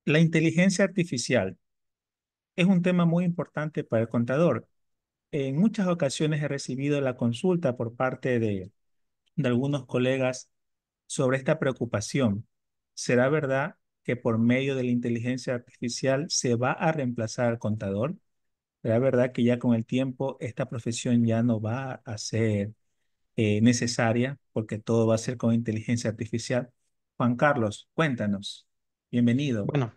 La inteligencia artificial es un tema muy importante para el contador. En muchas ocasiones he recibido la consulta por parte de algunos colegas sobre esta preocupación. ¿Será verdad que por medio de la inteligencia artificial se va a reemplazar al contador? ¿Será verdad que ya con el tiempo esta profesión ya no va a ser necesaria porque todo va a ser con inteligencia artificial? Juan Carlos, cuéntanos. Bienvenido. Bueno,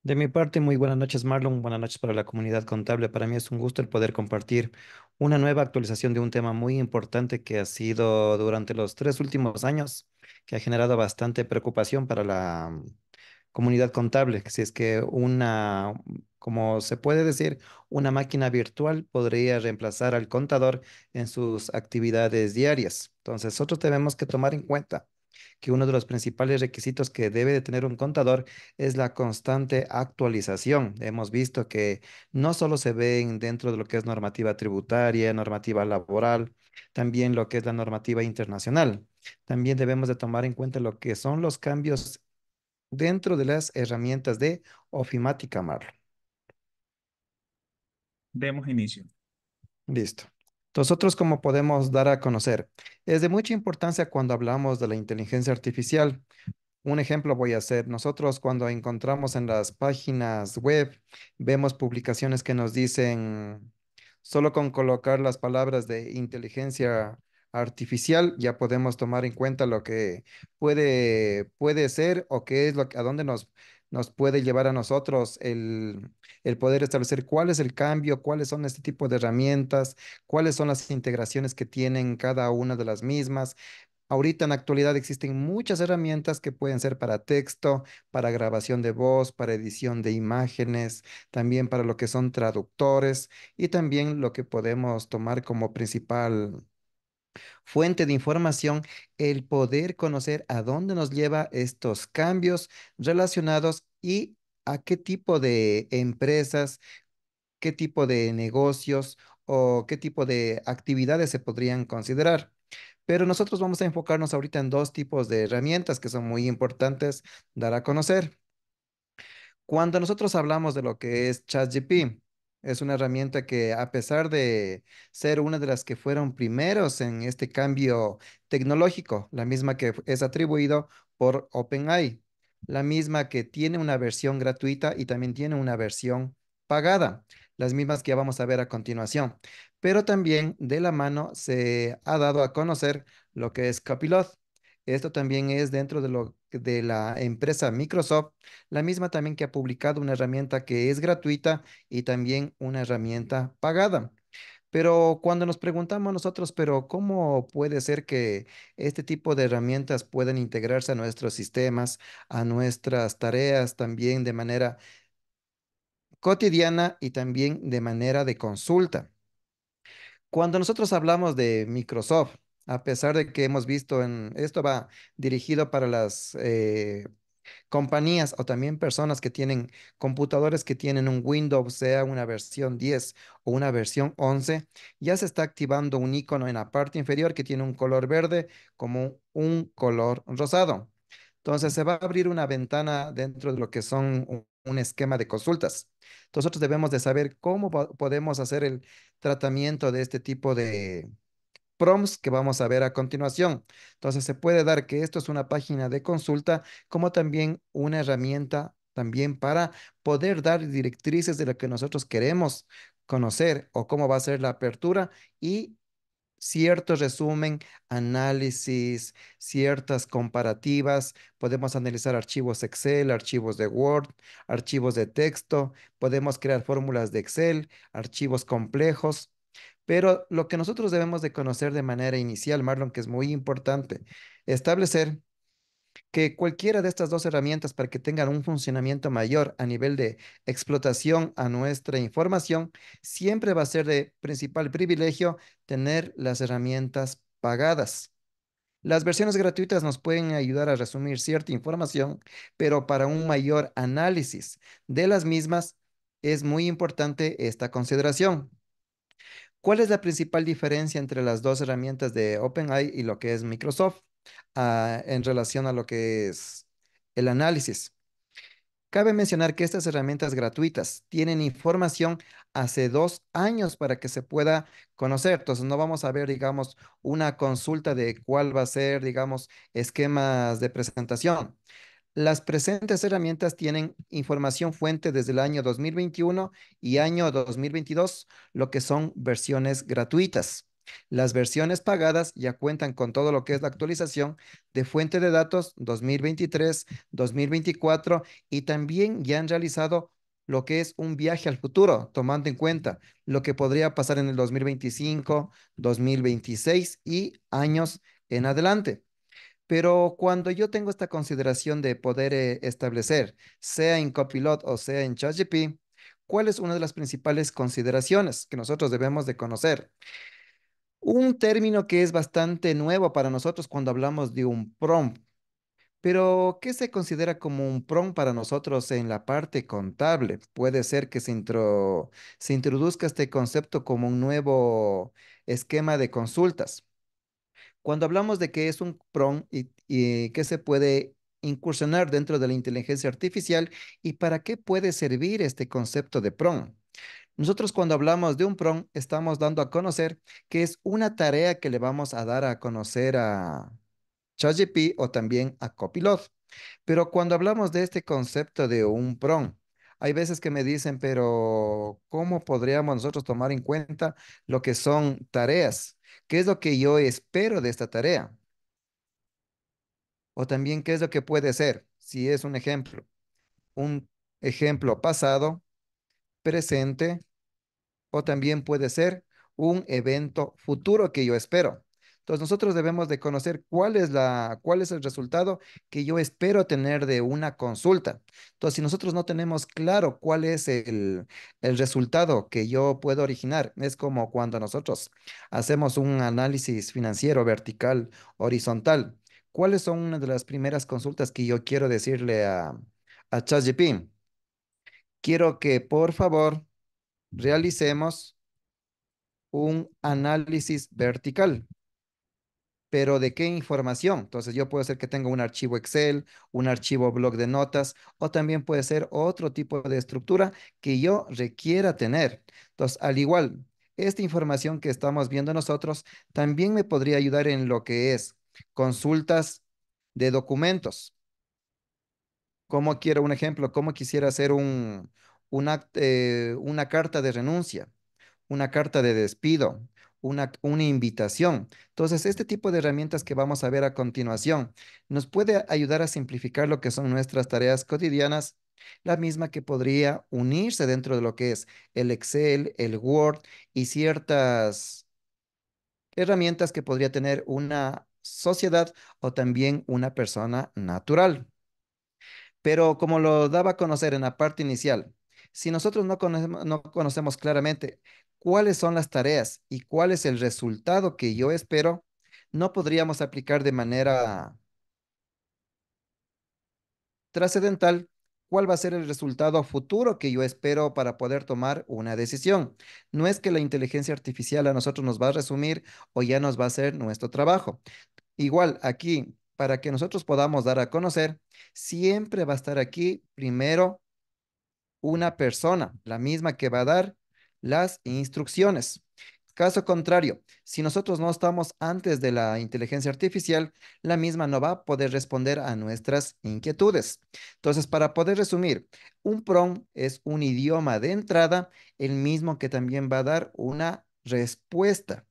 de mi parte, muy buenas noches, Marlon. Buenas noches para la comunidad contable. Para mí es un gusto el poder compartir una nueva actualización de un tema muy importante que ha sido durante los 3 últimos años, que ha generado bastante preocupación para la comunidad contable. Si es que como se puede decir, una máquina virtual podría reemplazar al contador en sus actividades diarias. Entonces, nosotros tenemos que tomar en cuenta que uno de los principales requisitos que debe de tener un contador es la constante actualización. Hemos visto que no solo se ven dentro de lo que es normativa tributaria, normativa laboral, también lo que es la normativa internacional. También debemos de tomar en cuenta lo que son los cambios dentro de las herramientas de ofimática, Marlon. Demos inicio. Listo. Nosotros, como podemos dar a conocer, es de mucha importancia cuando hablamos de la inteligencia artificial. Un ejemplo voy a hacer. Nosotros cuando encontramos en las páginas web, vemos publicaciones que nos dicen, solo con colocar las palabras de inteligencia artificial, ya podemos tomar en cuenta lo que puede ser o qué es a dónde nos puede llevar a nosotros el poder establecer cuál es el cambio, cuáles son este tipo de herramientas, cuáles son las integraciones que tienen cada una de las mismas. Ahorita en la actualidad existen muchas herramientas que pueden ser para texto, para grabación de voz, para edición de imágenes, también para lo que son traductores y también lo que podemos tomar como principal fuente de información, el poder conocer a dónde nos lleva estos cambios relacionados y a qué tipo de empresas, qué tipo de negocios o qué tipo de actividades se podrían considerar. Pero nosotros vamos a enfocarnos ahorita en dos tipos de herramientas que son muy importantes dar a conocer. Cuando nosotros hablamos de lo que es ChatGPT, es una herramienta que a pesar de ser una de las que fueron primeros en este cambio tecnológico, la misma que es atribuido por OpenAI, la misma que tiene una versión gratuita y también tiene una versión pagada, las mismas que ya vamos a ver a continuación. Pero también de la mano se ha dado a conocer lo que es Copilot. Esto también es dentro de la empresa Microsoft, la misma también que ha publicado una herramienta que es gratuita y también una herramienta pagada. Pero cuando nos preguntamos nosotros, pero ¿cómo puede ser que este tipo de herramientas puedan integrarse a nuestros sistemas, a nuestras tareas también de manera cotidiana y también de manera de consulta? Cuando nosotros hablamos de Microsoft, a pesar de que hemos visto esto va dirigido para las compañías o también personas que tienen computadores que tienen un Windows, sea una versión 10 o una versión 11, ya se está activando un icono en la parte inferior que tiene un color verde como un color rosado. Entonces se va a abrir una ventana dentro de lo que son un esquema de consultas. Nosotros debemos de saber cómo podemos hacer el tratamiento de este tipo de prompts que vamos a ver a continuación. Entonces se puede dar que esto es una página de consulta como también una herramienta también para poder dar directrices de lo que nosotros queremos conocer o cómo va a ser la apertura y cierto resumen, análisis, ciertas comparativas. Podemos analizar archivos Excel, archivos de Word, archivos de texto, podemos crear fórmulas de Excel, archivos complejos. Pero lo que nosotros debemos de conocer de manera inicial, Marlon, que es muy importante, establecer que cualquiera de estas dos herramientas para que tengan un funcionamiento mayor a nivel de explotación a nuestra información, siempre va a ser de principal privilegio tener las herramientas pagadas. Las versiones gratuitas nos pueden ayudar a resumir cierta información, pero para un mayor análisis de las mismas es muy importante esta consideración. ¿Cuál es la principal diferencia entre las dos herramientas de OpenAI y lo que es Microsoft en relación a lo que es el análisis? Cabe mencionar que estas herramientas gratuitas tienen información hace 2 años para que se pueda conocer. Entonces, no vamos a ver, digamos, una consulta de cuál va a ser, digamos, esquemas de presentación. Las presentes herramientas tienen información fuente desde el año 2021 y año 2022, lo que son versiones gratuitas. Las versiones pagadas ya cuentan con todo lo que es la actualización de fuente de datos 2023, 2024 y también ya han realizado lo que es un viaje al futuro, tomando en cuenta lo que podría pasar en el 2025, 2026 y años en adelante. Pero cuando yo tengo esta consideración de poder establecer, sea en Copilot o sea en ChatGPT, ¿cuál es una de las principales consideraciones que nosotros debemos de conocer? Un término que es bastante nuevo para nosotros cuando hablamos de un prompt, pero ¿qué se considera como un prompt para nosotros en la parte contable? Puede ser que se introduzca este concepto como un nuevo esquema de consultas. Cuando hablamos de qué es un prompt y qué se puede incursionar dentro de la inteligencia artificial y para qué puede servir este concepto de prompt. Nosotros cuando hablamos de un prompt estamos dando a conocer que es una tarea que le vamos a dar a conocer a ChatGPT o también a Copilot. Pero cuando hablamos de este concepto de un prompt, hay veces que me dicen, pero ¿cómo podríamos nosotros tomar en cuenta lo que son tareas? ¿Qué es lo que yo espero de esta tarea? O también, ¿qué es lo que puede ser? Si es un ejemplo pasado, presente, o también puede ser un evento futuro que yo espero. Entonces, nosotros debemos de conocer cuál es el resultado que yo espero tener de una consulta. Entonces, si nosotros no tenemos claro cuál es el resultado que yo puedo originar, es como cuando nosotros hacemos un análisis financiero vertical, horizontal. ¿Cuáles son una de las primeras consultas que yo quiero decirle a ChatGPT? Quiero que por favor realicemos un análisis vertical. Pero ¿de qué información? Entonces yo puedo ser que tenga un archivo Excel, un archivo blog de notas o también puede ser otro tipo de estructura que yo requiera tener. Entonces, al igual, esta información que estamos viendo nosotros también me podría ayudar en lo que es consultas de documentos. ¿Cómo quiero un ejemplo? ¿Cómo quisiera hacer una carta de renuncia? Una carta de despido, una invitación. Entonces, este tipo de herramientas que vamos a ver a continuación nos puede ayudar a simplificar lo que son nuestras tareas cotidianas, la misma que podría unirse dentro de lo que es el Excel, el Word y ciertas herramientas que podría tener una sociedad o también una persona natural. Pero como lo daba a conocer en la parte inicial, si nosotros no conocemos claramente cuáles son las tareas y cuál es el resultado que yo espero, no podríamos aplicar de manera trascendental cuál va a ser el resultado futuro que yo espero para poder tomar una decisión. No es que la inteligencia artificial a nosotros nos va a resumir o ya nos va a hacer nuestro trabajo. Igual aquí, para que nosotros podamos dar a conocer, siempre va a estar aquí primero una persona, la misma que va a dar las instrucciones. Caso contrario, si nosotros no estamos antes de la inteligencia artificial, la misma no va a poder responder a nuestras inquietudes. Entonces, para poder resumir, un prompt es un idioma de entrada, el mismo que también va a dar una respuesta,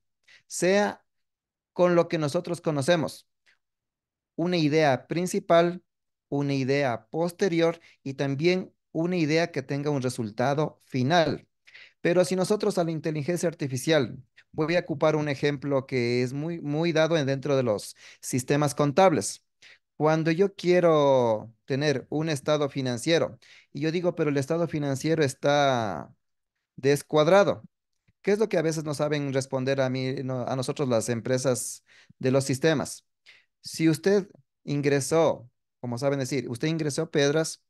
sea con lo que nosotros conocemos una idea principal, una idea posterior y también una idea que tenga un resultado final. Pero si nosotros a la inteligencia artificial, voy a ocupar un ejemplo que es muy dado dentro de los sistemas contables. Cuando yo quiero tener un estado financiero y yo digo, pero el estado financiero está descuadrado. ¿Qué es lo que a veces no saben responder a mí, a nosotros las empresas de los sistemas? Si usted ingresó, como saben decir, usted ingresó piedras,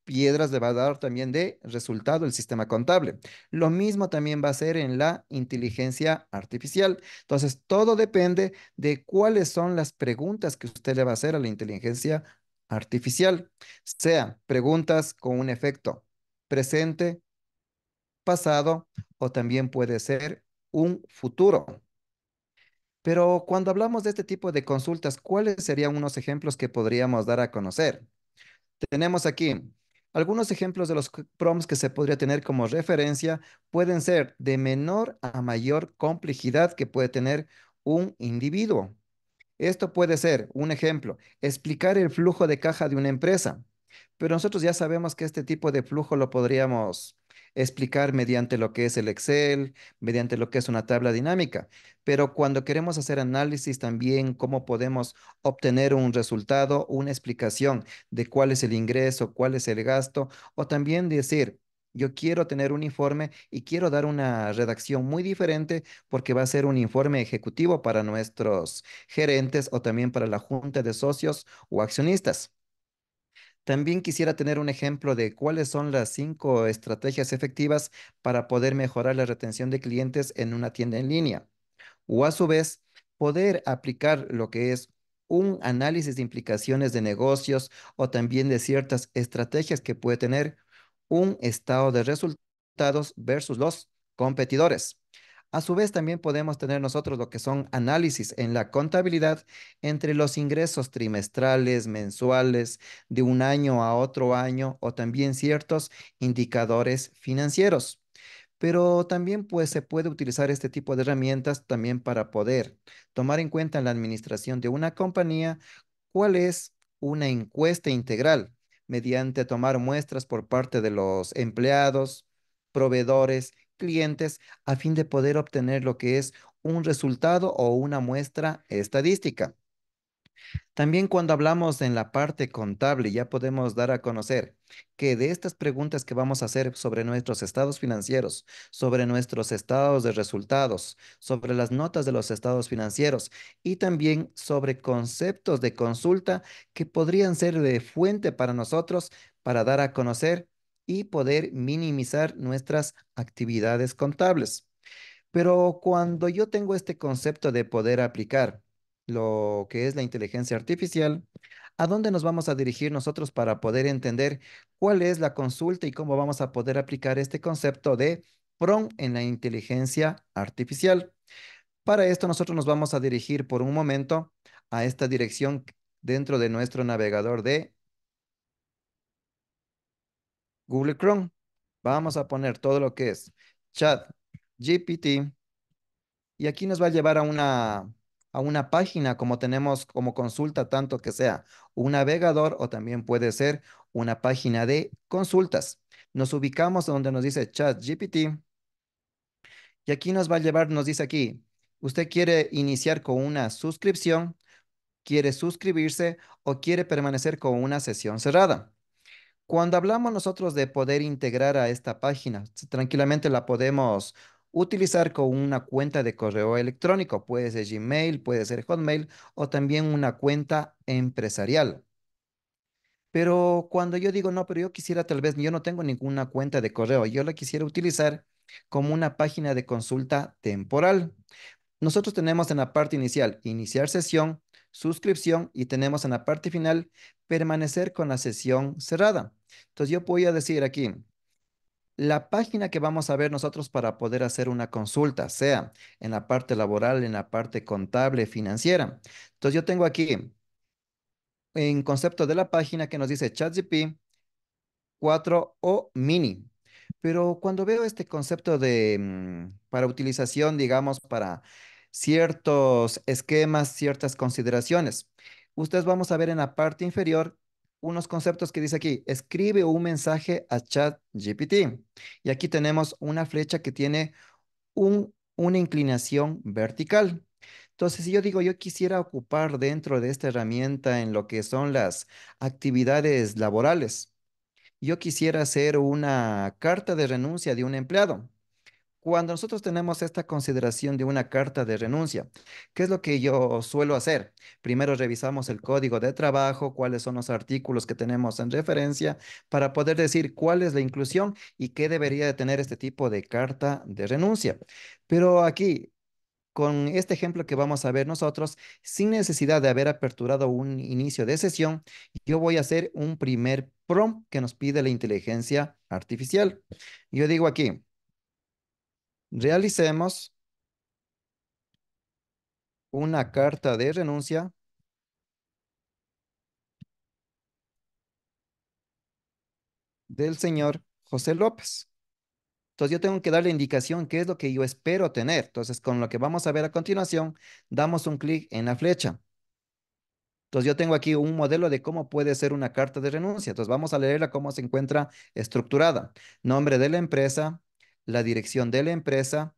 piedras le va a dar también de resultado el sistema contable. Lo mismo también va a ser en la inteligencia artificial. Entonces, todo depende de cuáles son las preguntas que usted le va a hacer a la inteligencia artificial, sea preguntas con un efecto presente, pasado o también puede ser un futuro. Pero cuando hablamos de este tipo de consultas, ¿cuáles serían unos ejemplos que podríamos dar a conocer? Tenemos aquí algunos ejemplos de los prompts que se podría tener como referencia. Pueden ser de menor a mayor complejidad que puede tener un individuo. Esto puede ser, un ejemplo, explicar el flujo de caja de una empresa, pero nosotros ya sabemos que este tipo de flujo lo podríamos explicar mediante lo que es el Excel, mediante lo que es una tabla dinámica, pero cuando queremos hacer análisis también, cómo podemos obtener un resultado, una explicación de cuál es el ingreso, cuál es el gasto, o también decir, yo quiero tener un informe y quiero dar una redacción muy diferente porque va a ser un informe ejecutivo para nuestros gerentes o también para la junta de socios o accionistas. También quisiera tener un ejemplo de cuáles son las 5 estrategias efectivas para poder mejorar la retención de clientes en una tienda en línea. O a su vez, poder aplicar lo que es un análisis de implicaciones de negocios o también de ciertas estrategias que puede tener un estado de resultados versus los competidores. A su vez, también podemos tener nosotros lo que son análisis en la contabilidad entre los ingresos trimestrales, mensuales, de un año a otro año o también ciertos indicadores financieros. Pero también pues se puede utilizar este tipo de herramientas también para poder tomar en cuenta en la administración de una compañía cuál es una encuesta integral mediante tomar muestras por parte de los empleados, proveedores, clientes, a fin de poder obtener lo que es un resultado o una muestra estadística. También cuando hablamos en la parte contable, ya podemos dar a conocer que de estas preguntas que vamos a hacer sobre nuestros estados financieros, sobre nuestros estados de resultados, sobre las notas de los estados financieros y también sobre conceptos de consulta que podrían ser de fuente para nosotros para dar a conocer y poder minimizar nuestras actividades contables. Pero cuando yo tengo este concepto de poder aplicar lo que es la inteligencia artificial, ¿a dónde nos vamos a dirigir nosotros para poder entender cuál es la consulta y cómo vamos a poder aplicar este concepto de prompt en la inteligencia artificial? Para esto nosotros nos vamos a dirigir por un momento a esta dirección dentro de nuestro navegador de Google Chrome. Vamos a poner todo lo que es chat GPT. Y aquí nos va a llevar a una página como tenemos como consulta, tanto que sea un navegador o también puede ser una página de consultas. Nos ubicamos donde nos dice ChatGPT y aquí nos va a llevar, nos dice aquí, ¿usted quiere iniciar con una suscripción, quiere suscribirse o quiere permanecer con una sesión cerrada? Cuando hablamos nosotros de poder integrar a esta página, tranquilamente la podemos utilizar con una cuenta de correo electrónico, puede ser Gmail, puede ser Hotmail o también una cuenta empresarial. Pero cuando yo digo, no, pero yo quisiera tal vez, yo no tengo ninguna cuenta de correo, yo la quisiera utilizar como una página de consulta temporal. Nosotros tenemos en la parte inicial, iniciar sesión, suscripción y tenemos en la parte final, permanecer con la sesión cerrada. Entonces yo voy a decir aquí, la página que vamos a ver nosotros para poder hacer una consulta, sea en la parte laboral, en la parte contable, financiera. Entonces yo tengo aquí en concepto de la página que nos dice ChatGPT 4 o mini. Pero cuando veo este concepto de para utilización, digamos, para ciertos esquemas, ciertas consideraciones, ustedes vamos a ver en la parte inferior unos conceptos que dice aquí, escribe un mensaje a ChatGPT. Y aquí tenemos una flecha que tiene una inclinación vertical. Entonces, si yo digo, yo quisiera ocupar dentro de esta herramienta en lo que son las actividades laborales, yo quisiera hacer una carta de renuncia de un empleado. Cuando nosotros tenemos esta consideración de una carta de renuncia, ¿qué es lo que yo suelo hacer? Primero revisamos el código de trabajo, cuáles son los artículos que tenemos en referencia para poder decir cuál es la inclusión y qué debería de tener este tipo de carta de renuncia. Pero aquí Con este ejemplo que vamos a ver nosotros, sin necesidad de haber aperturado un inicio de sesión, yo voy a hacer un primer prompt que nos pide la inteligencia artificial. Yo digo aquí, realicemos una carta de renuncia del señor José López. Entonces yo tengo que darle indicación qué es lo que yo espero tener. Entonces con lo que vamos a ver a continuación, damos un clic en la flecha. Entonces yo tengo aquí un modelo de cómo puede ser una carta de renuncia. Entonces vamos a leerla cómo se encuentra estructurada. Nombre de la empresa, la dirección de la empresa,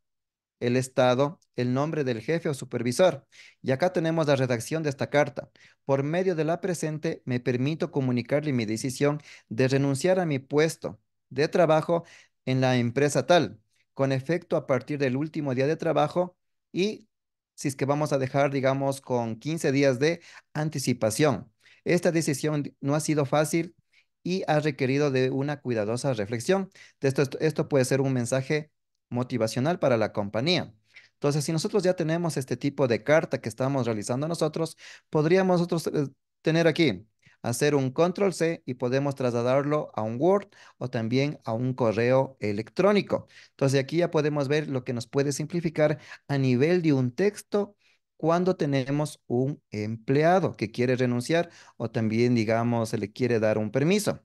el estado, el nombre del jefe o supervisor. Y acá tenemos la redacción de esta carta. Por medio de la presente, me permito comunicarle mi decisión de renunciar a mi puesto de trabajo en la empresa tal, con efecto a partir del último día de trabajo y si es que vamos a dejar, digamos, con 15 días de anticipación. Esta decisión no ha sido fácil y ha requerido de una cuidadosa reflexión. Esto puede ser un mensaje motivacional para la compañía. Entonces, si nosotros ya tenemos este tipo de carta que estamos realizando nosotros, podríamos nosotros tener aquí, hacer un control C y podemos trasladarlo a un Word o también a un correo electrónico. Entonces, aquí ya podemos ver lo que nos puede simplificar a nivel de un texto cuando tenemos un empleado que quiere renunciar o también, digamos, se le quiere dar un permiso.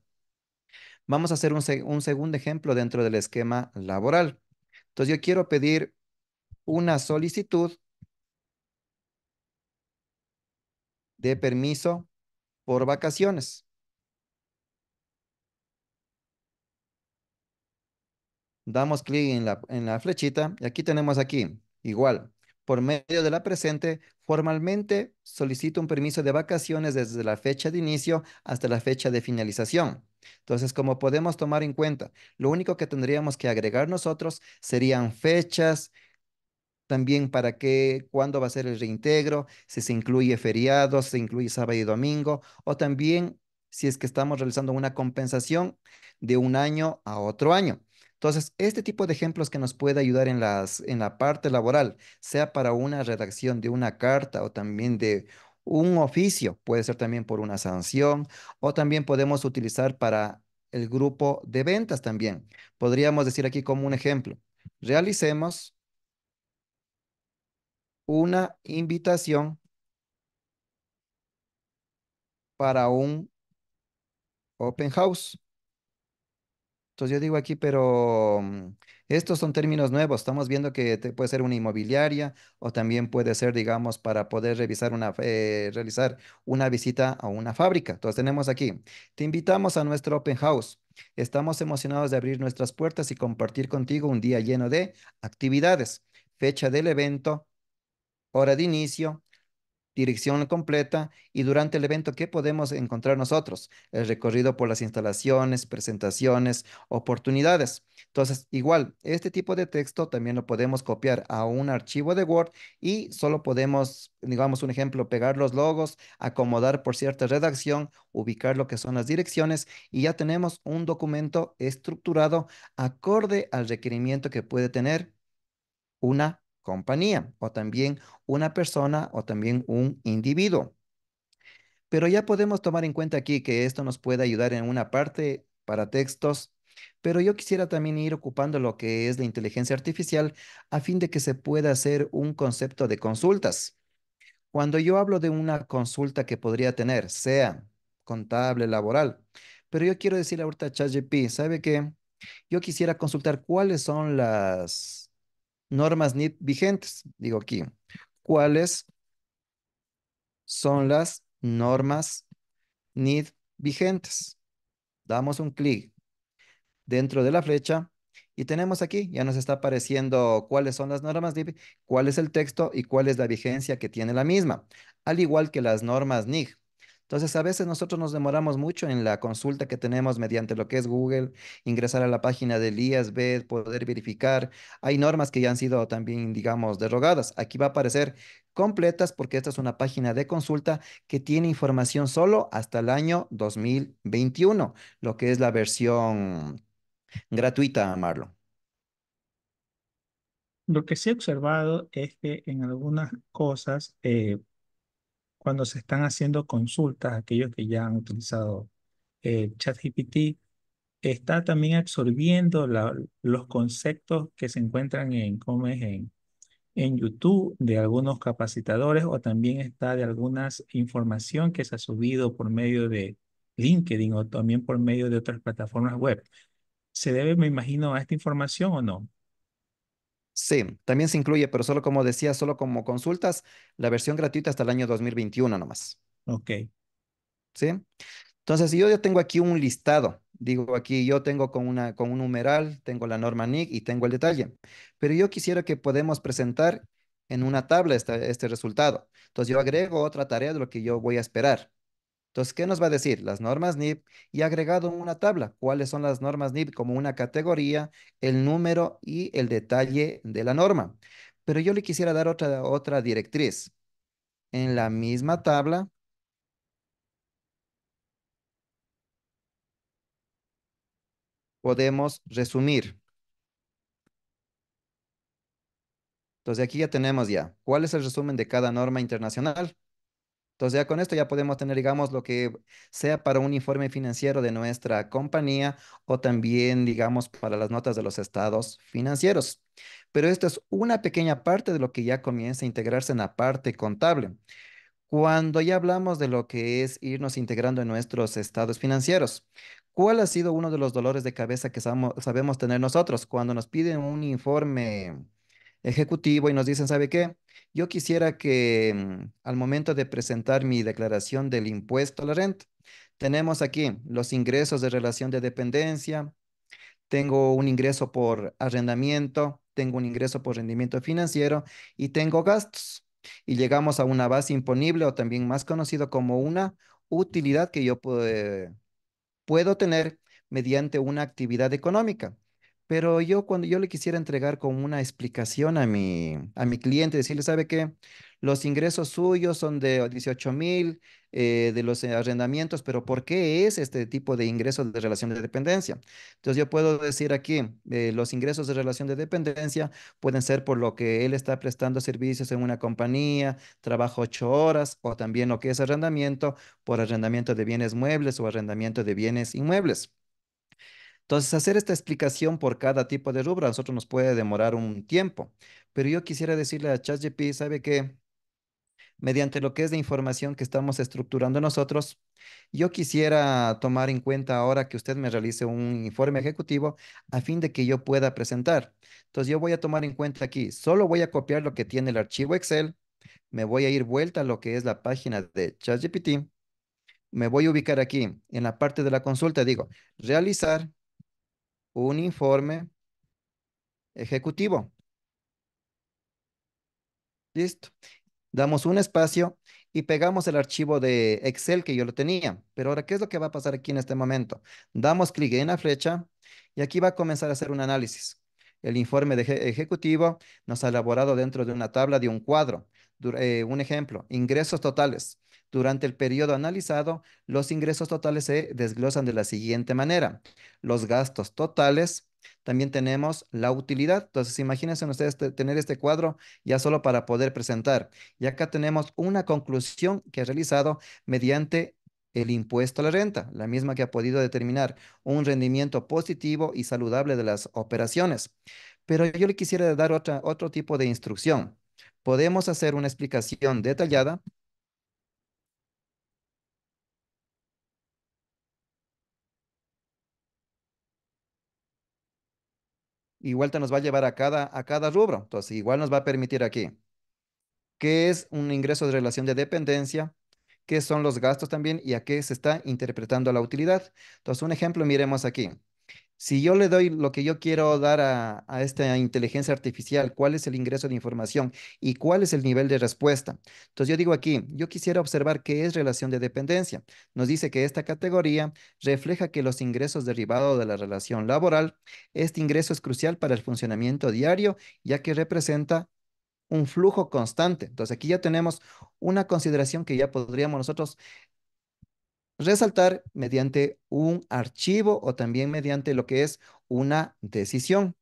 Vamos a hacer un segundo ejemplo dentro del esquema laboral. Entonces yo quiero pedir una solicitud de permiso por vacaciones. Damos clic en la flechita y aquí tenemos aquí, igual, por medio de la presente, formalmente solicito un permiso de vacaciones desde la fecha de inicio hasta la fecha de finalización. Entonces, como podemos tomar en cuenta, lo único que tendríamos que agregar nosotros serían fechas. También para qué, cuándo va a ser el reintegro, si se incluye feriados, si se incluye sábado y domingo, o también si es que estamos realizando una compensación de un año a otro año. Entonces, este tipo de ejemplos que nos puede ayudar en la parte laboral, sea para una redacción de una carta o también de un oficio, puede ser también por una sanción, o también podemos utilizar para el grupo de ventas también. Podríamos decir aquí como un ejemplo, realicemos una invitación para un open house. Entonces yo digo aquí, pero estos son términos nuevos. Estamos viendo que puede ser una inmobiliaria o también puede ser, digamos, para poder realizar una visita a una fábrica. Entonces tenemos aquí, te invitamos a nuestro open house. Estamos emocionados de abrir nuestras puertas y compartir contigo un día lleno de actividades. Fecha del evento, hora de inicio, dirección completa y durante el evento, ¿qué podemos encontrar nosotros? El recorrido por las instalaciones, presentaciones, oportunidades. Entonces, igual, este tipo de texto también lo podemos copiar a un archivo de Word y solo podemos, digamos, un ejemplo, pegar los logos, acomodar por cierta redacción, ubicar lo que son las direcciones y ya tenemos un documento estructurado acorde al requerimiento que puede tener una compañía o también una persona o también un individuo. Pero ya podemos tomar en cuenta aquí que esto nos puede ayudar en una parte para textos, pero yo quisiera también ir ocupando lo que es la inteligencia artificial a fin de que se pueda hacer un concepto de consultas. Cuando yo hablo de una consulta que podría tener, sea contable, laboral, pero yo quiero decirle ahorita a ChatGPT, ¿sabe qué? Yo quisiera consultar cuáles son las normas NIT vigentes. Digo aquí, ¿cuáles son las normas NIT vigentes? Damos un clic dentro de la flecha y tenemos aquí, ya nos está apareciendo cuáles son las normas NIT, cuál es el texto y cuál es la vigencia que tiene la misma, al igual que las normas NIG. Entonces, a veces nosotros nos demoramos mucho en la consulta que tenemos mediante lo que es Google, ingresar a la página del IASB, poder verificar. Hay normas que ya han sido también, digamos, derogadas. Aquí va a aparecer completas porque esta es una página de consulta que tiene información solo hasta el año 2021, lo que es la versión gratuita, Marlon. Lo que sí he observado es que en algunas cosas, cuando se están haciendo consultas, aquellos que ya han utilizado ChatGPT, está también absorbiendo los conceptos que se encuentran ¿cómo es? En YouTube de algunos capacitadores o también está de algunas información que se ha subido por medio de LinkedIn o también por medio de otras plataformas web. ¿Se debe, me imagino, a esta información o no? Sí, también se incluye, pero solo como decía, solo como consultas, la versión gratuita hasta el año 2021 nomás. Ok, ¿Sí? Entonces, si yo ya tengo aquí un listado, digo aquí, yo tengo con un numeral, tengo la norma NIC y tengo el detalle, pero yo quisiera que podamos presentar en una tabla este resultado. Entonces, yo agrego otra tarea de lo que yo voy a esperar. Entonces, ¿qué nos va a decir? Las normas NIP y agregado en una tabla. ¿Cuáles son las normas NIP? Como una categoría, el número y el detalle de la norma. Pero yo le quisiera dar otra directriz. En la misma tabla podemos resumir. Entonces, aquí ya tenemos ya cuál es el resumen de cada norma internacional. Entonces, ya con esto ya podemos tener, digamos, lo que sea para un informe financiero de nuestra compañía o también, digamos, para las notas de los estados financieros. Pero esto es una pequeña parte de lo que ya comienza a integrarse en la parte contable. Cuando ya hablamos de lo que es irnos integrando en nuestros estados financieros, ¿cuál ha sido uno de los dolores de cabeza que sabemos tener nosotros cuando nos piden un informe ejecutivo y nos dicen, ¿sabe qué? Yo quisiera que al momento de presentar mi declaración del impuesto a la renta, tenemos aquí los ingresos de relación de dependencia, tengo un ingreso por arrendamiento, tengo un ingreso por rendimiento financiero y tengo gastos. Y llegamos a una base imponible o también más conocido como una utilidad que yo puedo tener mediante una actividad económica. Pero yo cuando yo le quisiera entregar como una explicación a mi cliente, decirle, ¿sabe qué? Los ingresos suyos son de 18,000 de los arrendamientos, pero ¿por qué es este tipo de ingresos de relación de dependencia? Entonces yo puedo decir aquí, los ingresos de relación de dependencia pueden ser por lo que él está prestando servicios en una compañía, trabaja 8 horas, o también lo que es arrendamiento por arrendamiento de bienes muebles o arrendamiento de bienes inmuebles. Entonces, hacer esta explicación por cada tipo de rubro a nosotros nos puede demorar un tiempo, pero yo quisiera decirle a ChatGPT, ¿sabe qué? Mediante lo que es la información que estamos estructurando nosotros, yo quisiera tomar en cuenta ahora que usted me realice un informe ejecutivo a fin de que yo pueda presentar. Entonces, yo voy a tomar en cuenta aquí, solo voy a copiar lo que tiene el archivo Excel, me voy a ir vuelta a lo que es la página de ChatGPT, me voy a ubicar aquí en la parte de la consulta, digo, realizar un informe ejecutivo. Listo. Damos un espacio y pegamos el archivo de Excel que yo lo tenía. Pero ahora, ¿qué es lo que va a pasar aquí en este momento? Damos clic en la flecha y aquí va a comenzar a hacer un análisis. El informe de ejecutivo nos ha elaborado dentro de una tabla de un cuadro. Un ejemplo, ingresos totales. Durante el periodo analizado, los ingresos totales se desglosan de la siguiente manera. Los gastos totales, también tenemos la utilidad. Entonces, imagínense ustedes tener este cuadro ya solo para poder presentar. Y acá tenemos una conclusión que ha realizado mediante el impuesto a la renta, la misma que ha podido determinar un rendimiento positivo y saludable de las operaciones. Pero yo le quisiera dar otro tipo de instrucción. Podemos hacer una explicación detallada y vuelta nos va a llevar a cada rubro. Entonces, igual nos va a permitir aquí qué es un ingreso de relación de dependencia, qué son los gastos también y a qué se está interpretando la utilidad. Entonces, un ejemplo, miremos aquí. Si yo le doy lo que yo quiero dar a esta inteligencia artificial, cuál es el ingreso de información y cuál es el nivel de respuesta. Entonces yo digo aquí, yo quisiera observar qué es relación de dependencia. Nos dice que esta categoría refleja que los ingresos derivados de la relación laboral, este ingreso es crucial para el funcionamiento diario, ya que representa un flujo constante. Entonces aquí ya tenemos una consideración que ya podríamos nosotros resaltar mediante un archivo o también mediante lo que es una decisión.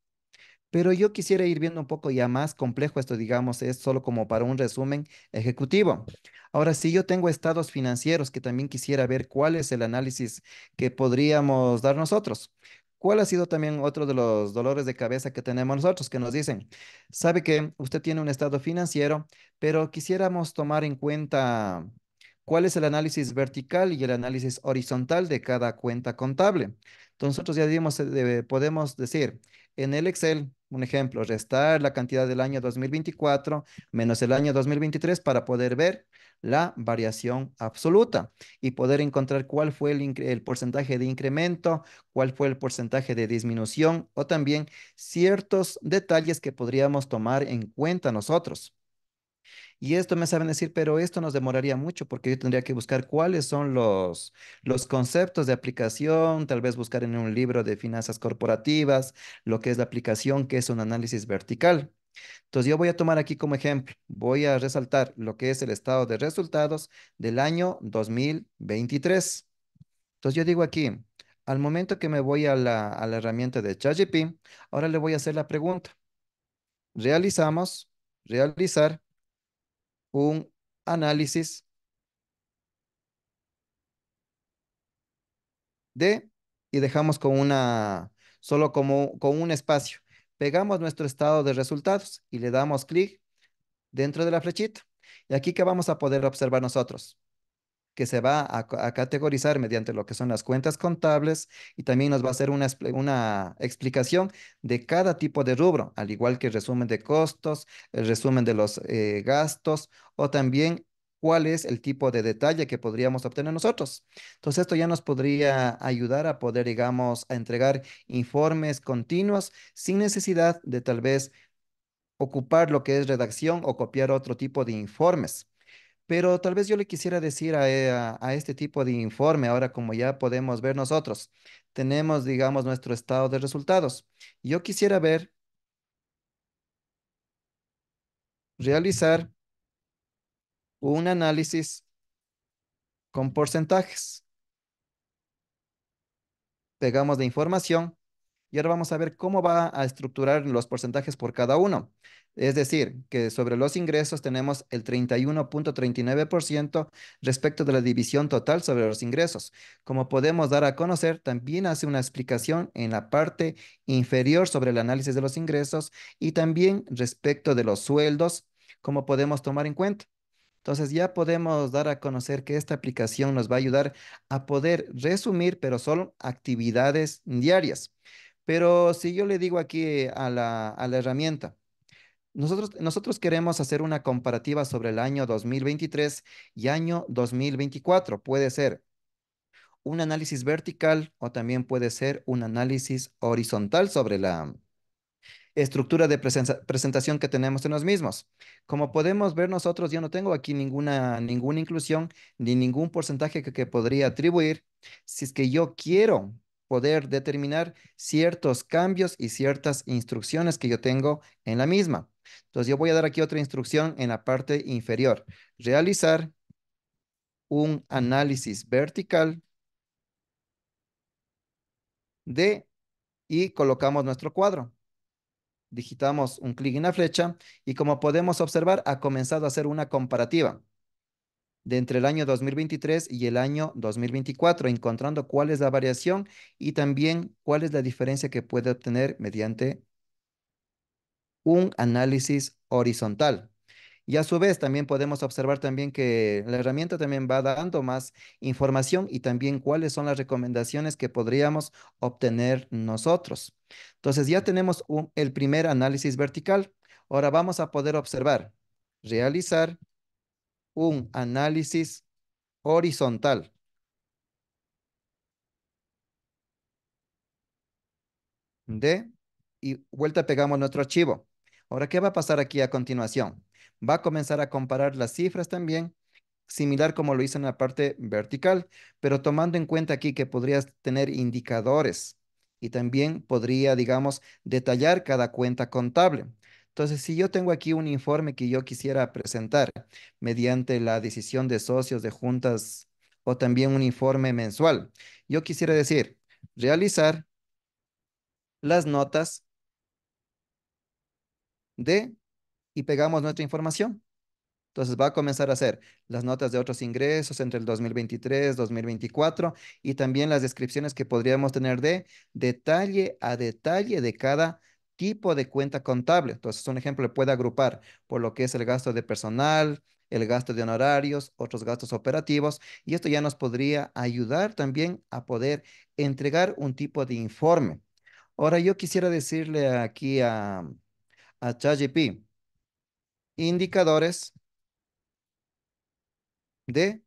Pero yo quisiera ir viendo un poco ya más complejo esto, digamos, es solo como para un resumen ejecutivo. Ahora, si yo tengo estados financieros que también quisiera ver cuál es el análisis que podríamos dar nosotros. ¿Cuál ha sido también otro de los dolores de cabeza que tenemos nosotros? Que nos dicen, sabe que usted tiene un estado financiero, pero quisiéramos tomar en cuenta cuál es el análisis vertical y el análisis horizontal de cada cuenta contable. Entonces, nosotros ya podemos decir, en el Excel, un ejemplo, restar la cantidad del año 2024 menos el año 2023 para poder ver la variación absoluta y poder encontrar cuál fue el porcentaje de incremento, cuál fue el porcentaje de disminución o también ciertos detalles que podríamos tomar en cuenta nosotros. Y esto me saben decir, pero esto nos demoraría mucho porque yo tendría que buscar cuáles son los conceptos de aplicación, tal vez buscar en un libro de finanzas corporativas, lo que es la aplicación, que es un análisis vertical. Entonces yo voy a tomar aquí como ejemplo, voy a resaltar lo que es el estado de resultados del año 2023. Entonces yo digo aquí, al momento que me voy a la herramienta de ChatGPT, ahora le voy a hacer la pregunta. Realizamos, realizar un análisis de y dejamos solo como con un espacio. Pegamos nuestro estado de resultados y le damos clic dentro de la flechita. Y aquí que vamos a poder observar nosotros, que se va a categorizar mediante lo que son las cuentas contables y también nos va a hacer una explicación de cada tipo de rubro, al igual que el resumen de costos, el resumen de los gastos o también cuál es el tipo de detalle que podríamos obtener nosotros. Entonces, esto ya nos podría ayudar a poder, digamos, a entregar informes continuos sin necesidad de tal vez ocupar lo que es redacción o copiar otro tipo de informes. Pero tal vez yo le quisiera decir a este tipo de informe, ahora como ya podemos ver nosotros, tenemos, digamos, nuestro estado de resultados. Yo quisiera ver, realizar un análisis con porcentajes. Pegamos la información y ahora vamos a ver cómo va a estructurar los porcentajes por cada uno. Es decir, que sobre los ingresos tenemos el 31,39% respecto de la división total sobre los ingresos. Como podemos dar a conocer, también hace una explicación en la parte inferior sobre el análisis de los ingresos y también respecto de los sueldos, como podemos tomar en cuenta. Entonces ya podemos dar a conocer que esta aplicación nos va a ayudar a poder resumir, pero solo actividades diarias. Pero si yo le digo aquí a la herramienta, nosotros queremos hacer una comparativa sobre el año 2023 y año 2024. Puede ser un análisis vertical o también puede ser un análisis horizontal sobre la estructura de presentación que tenemos en los mismos. Como podemos ver nosotros, yo no tengo aquí ninguna inclusión ni ningún porcentaje que podría atribuir si es que yo quiero poder determinar ciertos cambios y ciertas instrucciones que yo tengo en la misma. Entonces yo voy a dar aquí otra instrucción en la parte inferior. Realizar un análisis vertical de y colocamos nuestro cuadro. Digitamos un clic en la flecha y como podemos observar, ha comenzado a hacer una comparativa de entre el año 2023 y el año 2024, encontrando cuál es la variación y también cuál es la diferencia que puede obtener mediante un análisis horizontal. Y a su vez también podemos observar también que la herramienta también va dando más información y también cuáles son las recomendaciones que podríamos obtener nosotros. Entonces ya tenemos el primer análisis vertical. Ahora vamos a poder observar, realizar un análisis horizontal. de y vuelta pegamos nuestro archivo. Ahora, ¿qué va a pasar aquí a continuación? Va a comenzar a comparar las cifras también, similar como lo hizo en la parte vertical, pero tomando en cuenta aquí que podrías tener indicadores y también podría, digamos, detallar cada cuenta contable. Entonces, si yo tengo aquí un informe que yo quisiera presentar mediante la decisión de socios de juntas o también un informe mensual, yo quisiera decir, realizar las notas de y pegamos nuestra información. Entonces va a comenzar a hacer las notas de otros ingresos entre el 2023, 2024 y también las descripciones que podríamos tener de detalle a detalle de cada tipo de cuenta contable. Entonces, un ejemplo le puede agrupar por lo que es el gasto de personal, el gasto de honorarios, otros gastos operativos y esto ya nos podría ayudar también a poder entregar un tipo de informe. Ahora yo quisiera decirle aquí a ChatGPT, indicadores de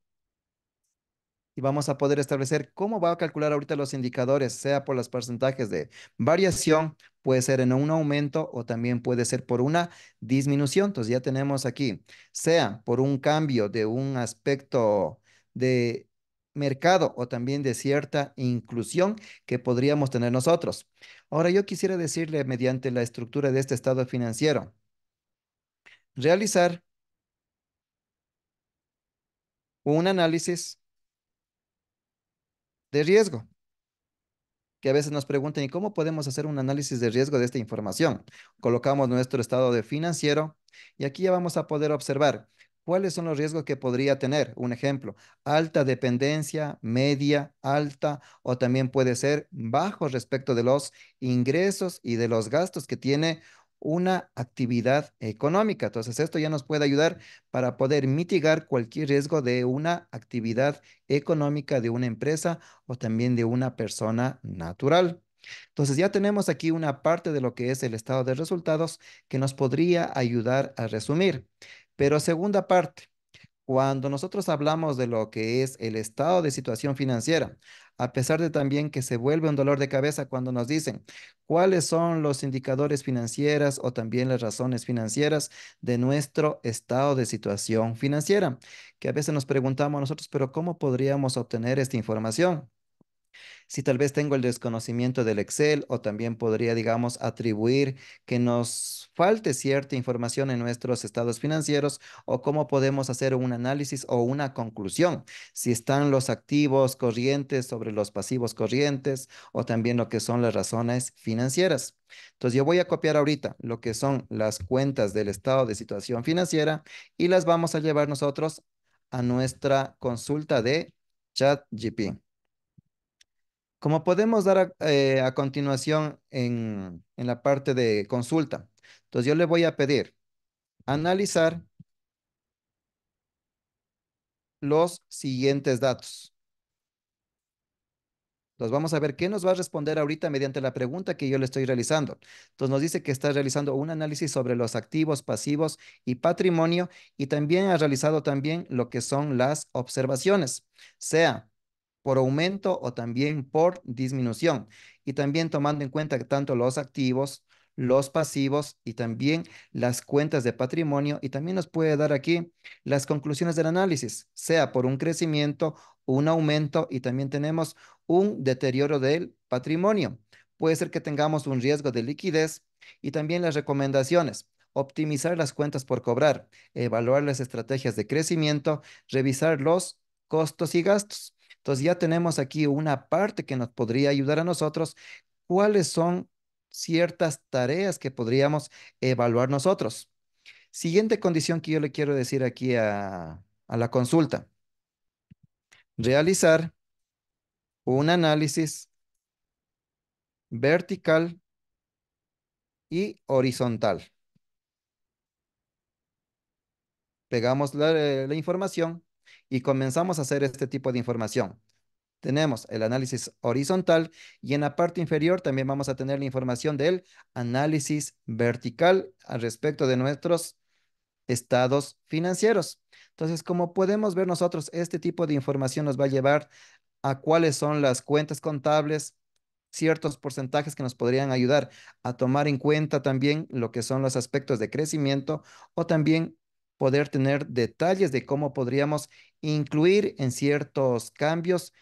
y vamos a poder establecer cómo va a calcular ahorita los indicadores, sea por los porcentajes de variación, puede ser en un aumento o también puede ser por una disminución. Entonces ya tenemos aquí, sea por un cambio de un aspecto de mercado o también de cierta inclusión que podríamos tener nosotros. Ahora yo quisiera decirle mediante la estructura de este estado financiero, realizar un análisis de riesgo. Que a veces nos preguntan, ¿y cómo podemos hacer un análisis de riesgo de esta información? Colocamos nuestro estado de financiero y aquí ya vamos a poder observar cuáles son los riesgos que podría tener. Un ejemplo, alta dependencia, media, alta o también puede ser bajo respecto de los ingresos y de los gastos que tiene una actividad económica. Entonces, esto ya nos puede ayudar para poder mitigar cualquier riesgo de una actividad económica de una empresa o también de una persona natural. Entonces ya tenemos aquí una parte de lo que es el estado de resultados que nos podría ayudar a resumir. Pero segunda parte, cuando nosotros hablamos de lo que es el estado de situación financiera, a pesar de también que se vuelve un dolor de cabeza cuando nos dicen cuáles son los indicadores financieros o también las razones financieras de nuestro estado de situación financiera, que a veces nos preguntamos nosotros, pero ¿cómo podríamos obtener esta información? Si tal vez tengo el desconocimiento del Excel o también podría, digamos, atribuir que nos falte cierta información en nuestros estados financieros o cómo podemos hacer un análisis o una conclusión. Si están los activos corrientes sobre los pasivos corrientes o también lo que son las razones financieras. Entonces yo voy a copiar ahorita lo que son las cuentas del estado de situación financiera y las vamos a llevar nosotros a nuestra consulta de ChatGPT. Como podemos dar a continuación en la parte de consulta. Entonces yo le voy a pedir analizar los siguientes datos. Entonces vamos a ver qué nos va a responder ahorita mediante la pregunta que yo le estoy realizando. Entonces nos dice que está realizando un análisis sobre los activos, pasivos y patrimonio y también ha realizado también lo que son las observaciones, sea por aumento o también por disminución. Y también tomando en cuenta que tanto los activos, los pasivos y también las cuentas de patrimonio y también nos puede dar aquí las conclusiones del análisis, sea por un crecimiento, un aumento y también tenemos un deterioro del patrimonio. Puede ser que tengamos un riesgo de liquidez y también las recomendaciones. Optimizar las cuentas por cobrar, evaluar las estrategias de crecimiento, revisar los costos y gastos. Entonces ya tenemos aquí una parte que nos podría ayudar a nosotros. ¿Cuáles son ciertas tareas que podríamos evaluar nosotros? Siguiente condición que yo le quiero decir aquí a la consulta. Realizar un análisis vertical y horizontal. Pegamos la información y comenzamos a hacer este tipo de información. Tenemos el análisis horizontal y en la parte inferior también vamos a tener la información del análisis vertical al respecto de nuestros estados financieros. Entonces, como podemos ver nosotros, este tipo de información nos va a llevar a cuáles son las cuentas contables, ciertos porcentajes que nos podrían ayudar a tomar en cuenta también lo que son los aspectos de crecimiento o también poder tener detalles de cómo podríamos incluir en ciertos cambios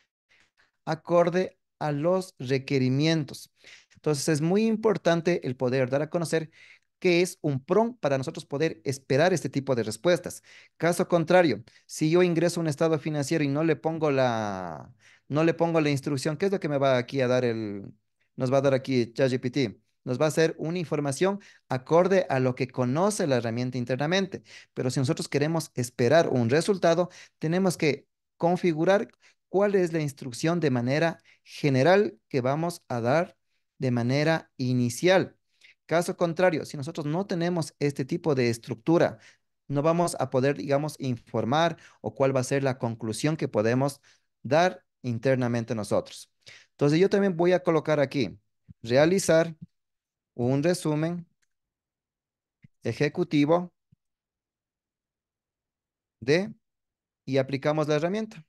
acorde a los requerimientos. Entonces es muy importante el poder dar a conocer qué es un prompt para nosotros poder esperar este tipo de respuestas. Caso contrario, si yo ingreso a un estado financiero y no le pongo la instrucción, ¿qué es lo que me va aquí a dar nos va a dar aquí ChatGPT? nos va a hacer una información acorde a lo que conoce la herramienta internamente. Pero si nosotros queremos esperar un resultado, tenemos que configurar cuál es la instrucción de manera general que vamos a dar de manera inicial. Caso contrario, si nosotros no tenemos este tipo de estructura, no vamos a poder, digamos, informar o cuál va a ser la conclusión que podemos dar internamente nosotros. Entonces yo también voy a colocar aquí, realizar un resumen ejecutivo de, y aplicamos la herramienta.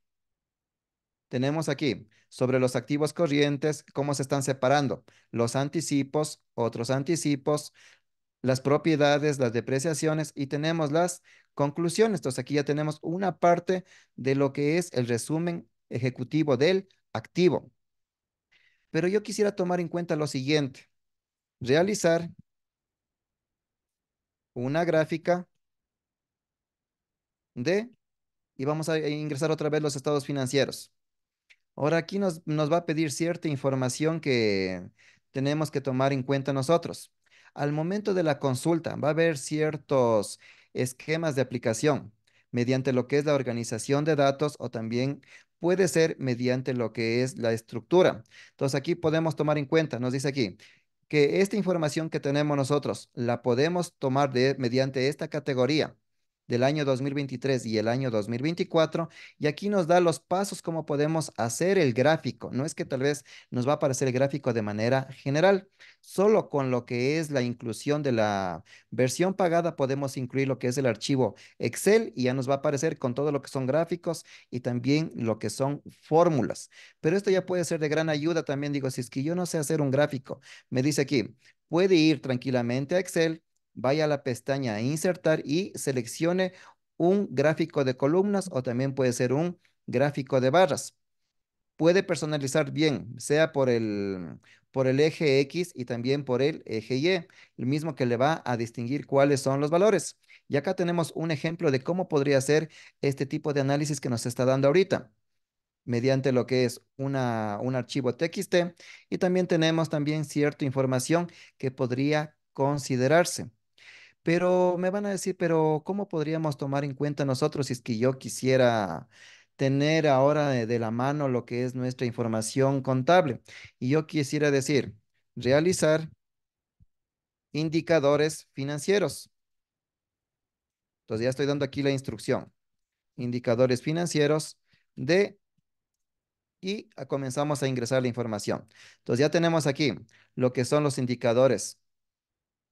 Tenemos aquí sobre los activos corrientes, cómo se están separando los anticipos, otros anticipos, las propiedades, las depreciaciones y tenemos las conclusiones. Entonces aquí ya tenemos una parte de lo que es el resumen ejecutivo del activo. Pero yo quisiera tomar en cuenta lo siguiente, realizar una gráfica de, y vamos a ingresar otra vez los estados financieros. Ahora aquí nos va a pedir cierta información que tenemos que tomar en cuenta nosotros. Al momento de la consulta va a haber ciertos esquemas de aplicación mediante lo que es la organización de datos o también puede ser mediante lo que es la estructura. Entonces aquí podemos tomar en cuenta, nos dice aquí, que esta información que tenemos nosotros la podemos tomar mediante esta categoría del año 2023 y el año 2024 y aquí nos da los pasos cómo podemos hacer el gráfico. No es que tal vez nos va a aparecer el gráfico de manera general, solo con lo que es la inclusión de la versión pagada podemos incluir lo que es el archivo Excel y ya nos va a aparecer con todo lo que son gráficos y también lo que son fórmulas. Pero esto ya puede ser de gran ayuda también, digo, si es que yo no sé hacer un gráfico, me dice aquí, puede ir tranquilamente a Excel, vaya a la pestaña a insertar y seleccione un gráfico de columnas o también puede ser un gráfico de barras. Puede personalizar bien, sea por el eje X y también por el eje Y, el mismo que le va a distinguir cuáles son los valores. Y acá tenemos un ejemplo de cómo podría ser este tipo de análisis que nos está dando ahorita mediante lo que es un archivo TXT y también tenemos también cierta información que podría considerarse. Pero me van a decir, pero ¿cómo podríamos tomar en cuenta nosotros si es que yo quisiera tener ahora de la mano lo que es nuestra información contable? Y yo quisiera decir, realizar indicadores financieros. Entonces ya estoy dando aquí la instrucción. Indicadores financieros de y comenzamos a ingresar la información. Entonces ya tenemos aquí lo que son los indicadores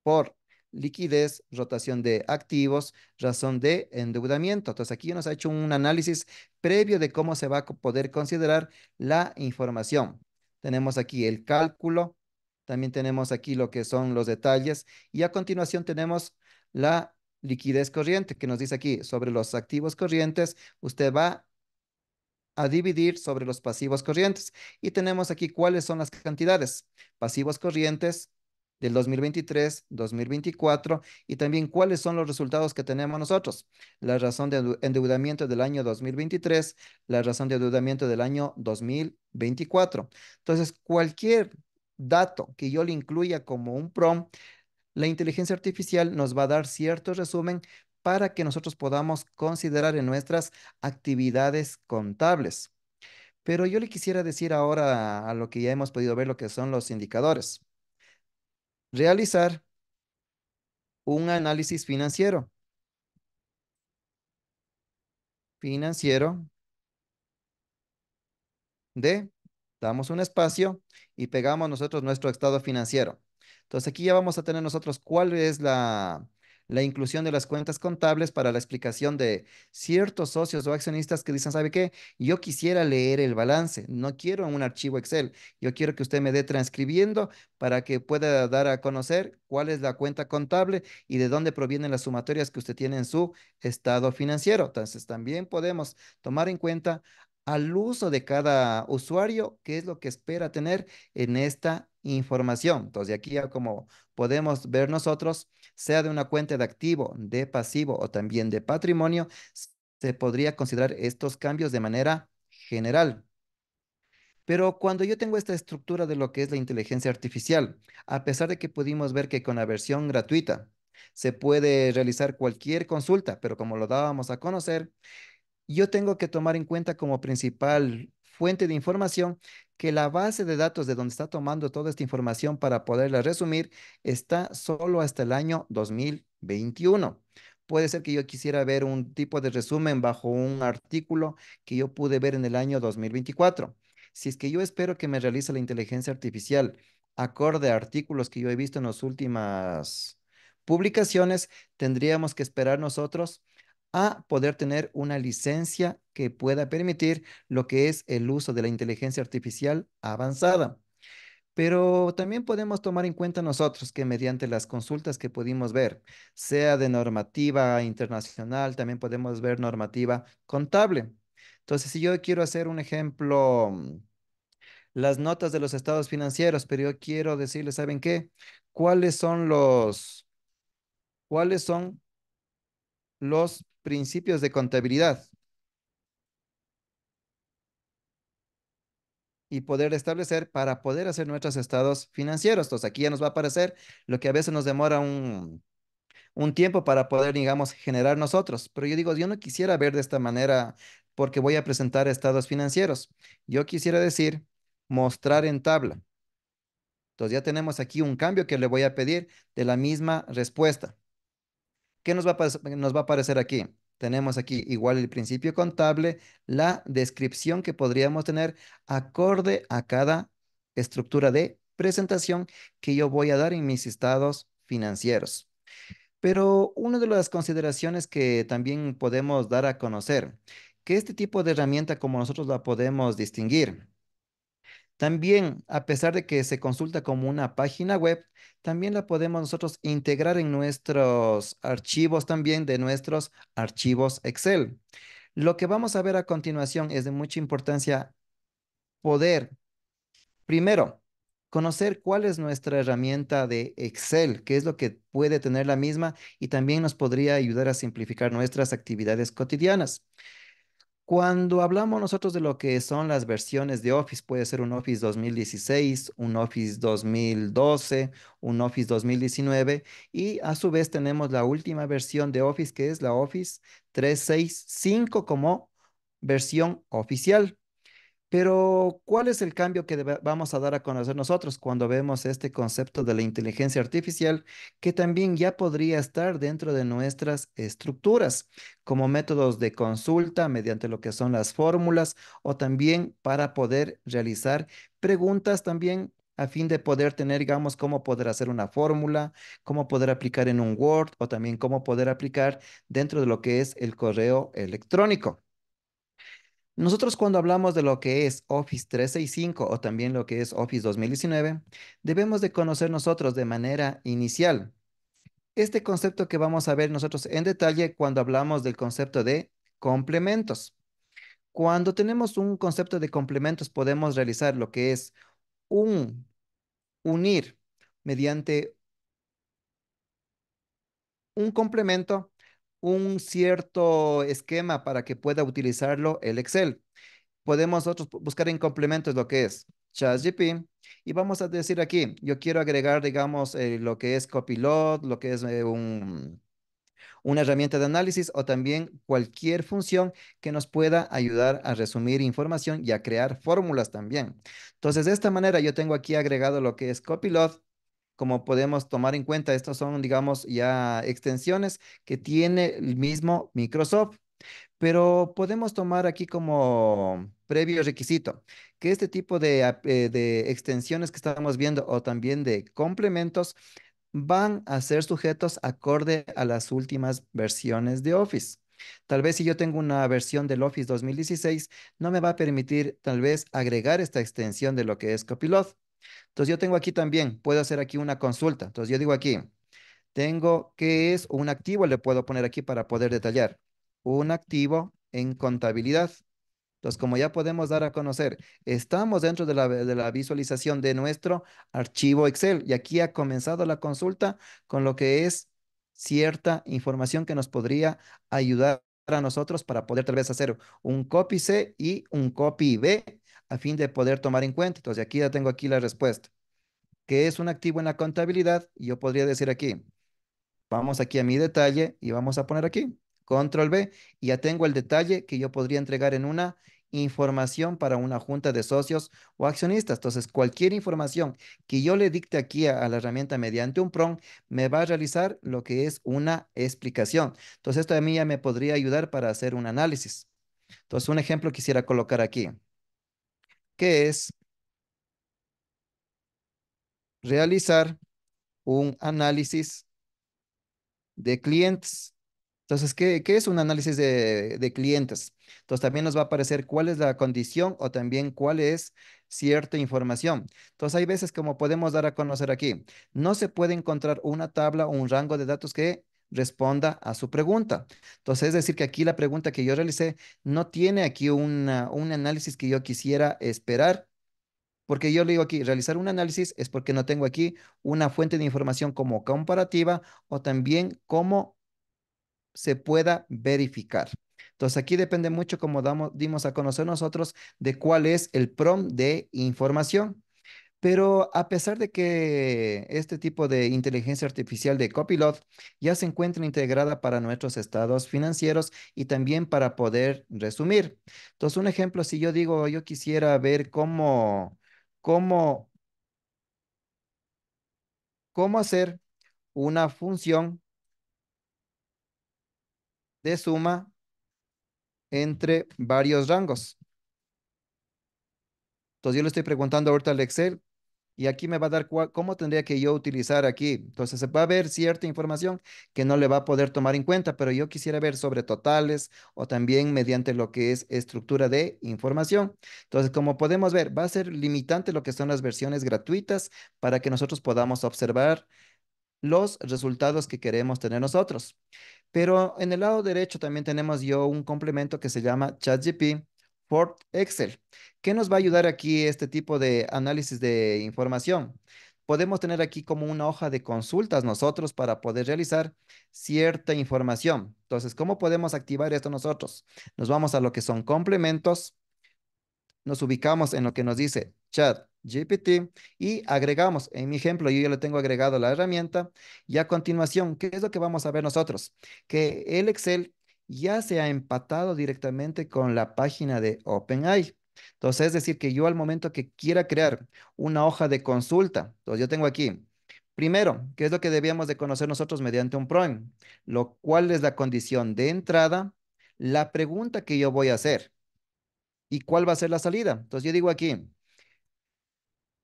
por liquidez, rotación de activos, razón de endeudamiento. Entonces aquí nos ha hecho un análisis previo de cómo se va a poder considerar la información. Tenemos aquí el cálculo, también tenemos aquí lo que son los detalles y a continuación tenemos la liquidez corriente que nos dice aquí sobre los activos corrientes, usted va a dividir sobre los pasivos corrientes. Y tenemos aquí cuáles son las cantidades. Pasivos corrientes del 2023, 2024 y también cuáles son los resultados que tenemos nosotros. La razón de endeudamiento del año 2023, la razón de endeudamiento del año 2024. Entonces, cualquier dato que yo le incluya como un prompt, la inteligencia artificial nos va a dar cierto resumen para que nosotros podamos considerar en nuestras actividades contables. Pero yo le quisiera decir ahora a lo que ya hemos podido ver, lo que son los indicadores. Realizar un análisis financiero. Financiero de, damos un espacio y pegamos nosotros nuestro estado financiero. Entonces aquí ya vamos a tener nosotros cuál es la inclusión de las cuentas contables para la explicación de ciertos socios o accionistas que dicen, ¿sabe qué? Yo quisiera leer el balance, no quiero un archivo Excel, yo quiero que usted me dé transcribiendo para que pueda dar a conocer cuál es la cuenta contable y de dónde provienen las sumatorias que usted tiene en su estado financiero. Entonces también podemos tomar en cuenta al uso de cada usuario, qué es lo que espera tener en esta información. Entonces, aquí ya como podemos ver nosotros, sea de una cuenta de activo, de pasivo o también de patrimonio, se podría considerar estos cambios de manera general. Pero cuando yo tengo esta estructura de lo que es la inteligencia artificial, a pesar de que pudimos ver que con la versión gratuita se puede realizar cualquier consulta, pero como lo dábamos a conocer, yo tengo que tomar en cuenta como principal fuente de información que la base de datos de donde está tomando toda esta información para poderla resumir está solo hasta el año 2021. Puede ser que yo quisiera ver un tipo de resumen bajo un artículo que yo pude ver en el año 2024. Si es que yo espero que me realice la inteligencia artificial acorde a artículos que yo he visto en las últimas publicaciones, tendríamos que esperar nosotros a poder tener una licencia que pueda permitir lo que es el uso de la inteligencia artificial avanzada. Pero también podemos tomar en cuenta nosotros que mediante las consultas que pudimos ver, sea de normativa internacional, también podemos ver normativa contable. Entonces, si yo quiero hacer un ejemplo, las notas de los estados financieros, pero yo quiero decirles, ¿saben qué? ¿Cuáles son cuáles son los principios de contabilidad? Y poder establecer para poder hacer nuestros estados financieros. Entonces aquí ya nos va a aparecer lo que a veces nos demora un tiempo para poder, digamos, generar nosotros. Pero yo digo, yo no quisiera ver de esta manera porque voy a presentar estados financieros. Yo quisiera decir, mostrar en tabla. Entonces ya tenemos aquí un cambio que le voy a pedir de la misma respuesta. ¿Qué nos va a aparecer aquí? Tenemos aquí igual el principio contable, la descripción que podríamos tener acorde a cada estructura de presentación que yo voy a dar en mis estados financieros. Pero una de las consideraciones que también podemos dar a conocer, que este tipo de herramienta como nosotros la podemos distinguir. También, a pesar de que se consulta como una página web, también la podemos nosotros integrar en nuestros archivos también de nuestros archivos Excel. Lo que vamos a ver a continuación es de mucha importancia poder, primero, conocer cuál es nuestra herramienta de Excel, qué es lo que puede tener la misma y también nos podría ayudar a simplificar nuestras actividades cotidianas. Cuando hablamos nosotros de lo que son las versiones de Office, puede ser un Office 2016, un Office 2012, un Office 2019 y a su vez tenemos la última versión de Office que es la Office 365 como versión oficial. Pero, ¿cuál es el cambio que vamos a dar a conocer nosotros cuando vemos este concepto de la inteligencia artificial que también ya podría estar dentro de nuestras estructuras como métodos de consulta mediante lo que son las fórmulas o también para poder realizar preguntas también a fin de poder tener, digamos, cómo poder hacer una fórmula, cómo poder aplicar en un Word o también cómo poder aplicar dentro de lo que es el correo electrónico? Nosotros cuando hablamos de lo que es Office 365 o también lo que es Office 2019, debemos de conocer nosotros de manera inicial este concepto que vamos a ver nosotros en detalle cuando hablamos del concepto de complementos. Cuando tenemos un concepto de complementos podemos realizar lo que es un unir mediante un complemento un cierto esquema para que pueda utilizarlo el Excel. Podemos nosotros buscar en complementos lo que es ChatGPT y vamos a decir aquí, yo quiero agregar, digamos, lo que es Copilot, lo que es una herramienta de análisis o también cualquier función que nos pueda ayudar a resumir información y a crear fórmulas también. Entonces, de esta manera yo tengo aquí agregado lo que es Copilot. Como podemos tomar en cuenta, estos son, digamos, ya extensiones que tiene el mismo Microsoft. Pero podemos tomar aquí como previo requisito que este tipo de extensiones que estamos viendo o también de complementos van a ser sujetos acorde a las últimas versiones de Office. Tal vez si yo tengo una versión del Office 2016, no me va a permitir tal vez agregar esta extensión de lo que es Copilot. Entonces yo tengo aquí también, puedo hacer aquí una consulta. Entonces yo digo aquí, tengo qué es un activo, le puedo poner aquí para poder detallar. Un activo en contabilidad. Entonces, como ya podemos dar a conocer, estamos dentro de la visualización de nuestro archivo Excel y aquí ha comenzado la consulta con lo que es cierta información que nos podría ayudar a nosotros para poder tal vez hacer un copy C y un copy B a fin de poder tomar en cuenta. Entonces, aquí ya tengo aquí la respuesta. ¿Qué es un activo en la contabilidad? Y yo podría decir aquí, vamos aquí a mi detalle y vamos a poner aquí, control B, y ya tengo el detalle que yo podría entregar en una información para una junta de socios o accionistas. Entonces, cualquier información que yo le dicte aquí a la herramienta mediante un prompt, me va a realizar lo que es una explicación. Entonces, esto a mí ya me podría ayudar para hacer un análisis. Entonces, un ejemplo quisiera colocar aquí, que es realizar un análisis de clientes. Entonces, ¿qué es un análisis de clientes? Entonces, también nos va a aparecer cuál es la condición o también cuál es cierta información. Entonces, hay veces como podemos dar a conocer aquí, no se puede encontrar una tabla o un rango de datos que responda a su pregunta. Entonces, es decir, que aquí la pregunta que yo realicé no tiene aquí un análisis que yo quisiera esperar. Porque yo le digo aquí, realizar un análisis es porque no tengo aquí una fuente de información como comparativa o también como se pueda verificar. Entonces aquí depende mucho, como dimos a conocer nosotros, de cuál es el prompt de información. Pero a pesar de que este tipo de inteligencia artificial de Copilot ya se encuentra integrada para nuestros estados financieros y también para poder resumir. Entonces, un ejemplo, si yo digo, yo quisiera ver cómo, cómo hacer una función de suma entre varios rangos. Entonces yo le estoy preguntando ahorita al Excel y aquí me va a dar cómo tendría que yo utilizar aquí. Entonces va a haber cierta información que no le va a poder tomar en cuenta, pero yo quisiera ver sobre totales o también mediante lo que es estructura de información. Entonces, como podemos ver, va a ser limitante lo que son las versiones gratuitas para que nosotros podamos observar los resultados que queremos tener nosotros. Pero en el lado derecho también tenemos yo un complemento que se llama ChatGPT for Excel. ¿Qué nos va a ayudar aquí este tipo de análisis de información? Podemos tener aquí como una hoja de consultas nosotros para poder realizar cierta información. Entonces, ¿cómo podemos activar esto nosotros? Nos vamos a lo que son complementos, nos ubicamos en lo que nos dice Chat GPT y agregamos, en mi ejemplo, yo ya le tengo agregado la herramienta y a continuación, ¿qué es lo que vamos a ver nosotros? Que el Excel ya se ha empatado directamente con la página de OpenAI. Entonces, es decir, que yo al momento que quiera crear una hoja de consulta, entonces yo tengo aquí, primero, ¿qué es lo que debíamos de conocer nosotros mediante un prompt? Lo cual es la condición de entrada, la pregunta que yo voy a hacer y cuál va a ser la salida. Entonces yo digo aquí,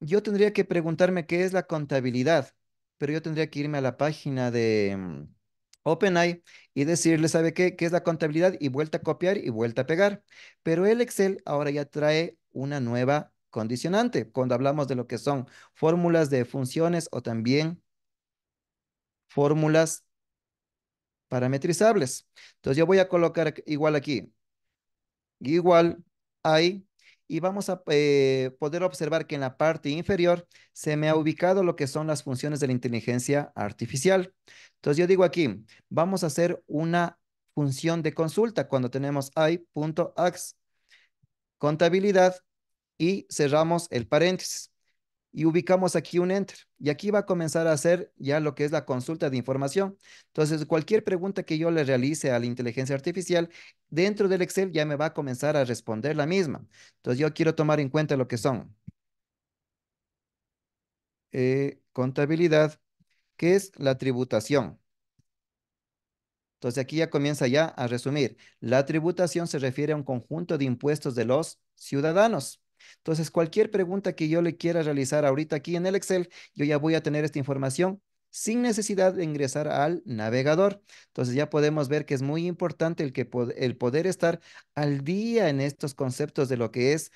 yo tendría que preguntarme qué es la contabilidad, pero yo tendría que irme a la página de OpenAI y decirle, ¿sabe qué? ¿Qué es la contabilidad? Y vuelta a copiar y vuelta a pegar. Pero el Excel ahora ya trae una nueva condicionante cuando hablamos de lo que son fórmulas de funciones o también fórmulas parametrizables. Entonces yo voy a colocar igual aquí igual hay, y vamos a poder observar que en la parte inferior se me ha ubicado lo que son las funciones de la inteligencia artificial. Entonces yo digo aquí, vamos a hacer una función de consulta cuando tenemos i.ax, contabilidad, y cerramos el paréntesis y ubicamos aquí un enter. Y aquí va a comenzar a hacer ya lo que es la consulta de información. Entonces, cualquier pregunta que yo le realice a la inteligencia artificial, dentro del Excel ya me va a comenzar a responder la misma. Entonces, yo quiero tomar en cuenta lo que son contabilidad, que es la tributación. Entonces aquí ya comienza ya a resumir. La tributación se refiere a un conjunto de impuestos de los ciudadanos. Entonces cualquier pregunta que yo le quiera realizar ahorita aquí en el Excel, yo ya voy a tener esta información sin necesidad de ingresar al navegador. Entonces ya podemos ver que es muy importante el poder estar al día en estos conceptos de lo que es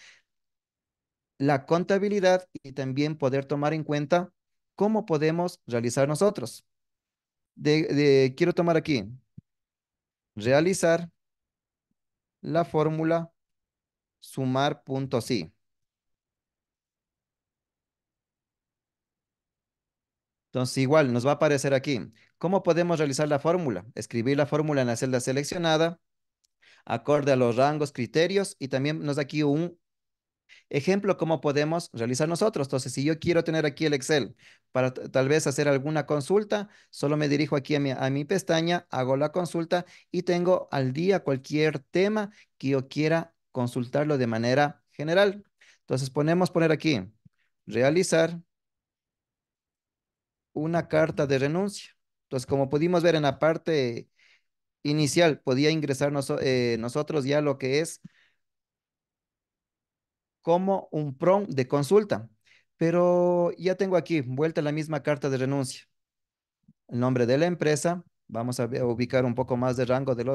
la contabilidad y también poder tomar en cuenta cómo podemos realizar nosotros. Quiero tomar aquí, realizar la fórmula sumar punto sí. Entonces, igual nos va a aparecer aquí. ¿Cómo podemos realizar la fórmula? Escribir la fórmula en la celda seleccionada, acorde a los rangos, criterios, y también nos da aquí Ejemplo, ¿cómo podemos realizar nosotros? Entonces, si yo quiero tener aquí el Excel para tal vez hacer alguna consulta, solo me dirijo aquí a mi pestaña, hago la consulta y tengo al día cualquier tema que yo quiera consultarlo de manera general. Entonces, poner aquí, realizar una carta de renuncia. Entonces, como pudimos ver en la parte inicial, podía ingresar nosotros ya lo que es como un prompt de consulta. Pero ya tengo aquí vuelta la misma carta de renuncia, el nombre de la empresa. Vamos a ubicar un poco más de rango de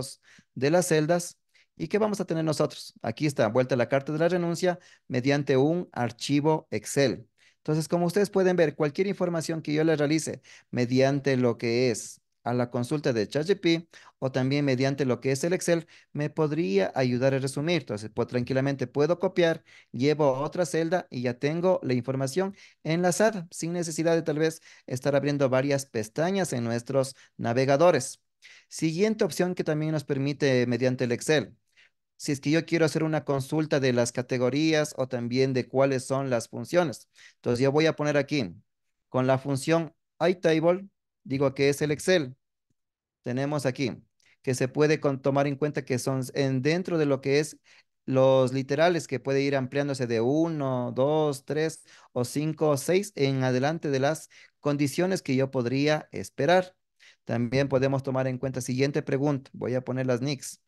las celdas. ¿Y qué vamos a tener nosotros? Aquí está, vuelta la carta de la renuncia mediante un archivo Excel. Entonces, como ustedes pueden ver, cualquier información que yo le realice mediante lo que es a la consulta de ChatGPT o también mediante lo que es el Excel, me podría ayudar a resumir. Entonces, pues, tranquilamente puedo copiar, llevo a otra celda y ya tengo la información enlazada, sin necesidad de tal vez estar abriendo varias pestañas en nuestros navegadores. Siguiente opción que también nos permite mediante el Excel. Si es que yo quiero hacer una consulta de las categorías o también de cuáles son las funciones. Entonces yo voy a poner aquí con la función iTable, digo que es el Excel. Tenemos aquí que se puede tomar en cuenta que son dentro de lo que es los literales que puede ir ampliándose de uno, 2, 3 o 5 o 6 en adelante de las condiciones que yo podría esperar. También podemos tomar en cuenta siguiente pregunta. Voy a poner las nicks.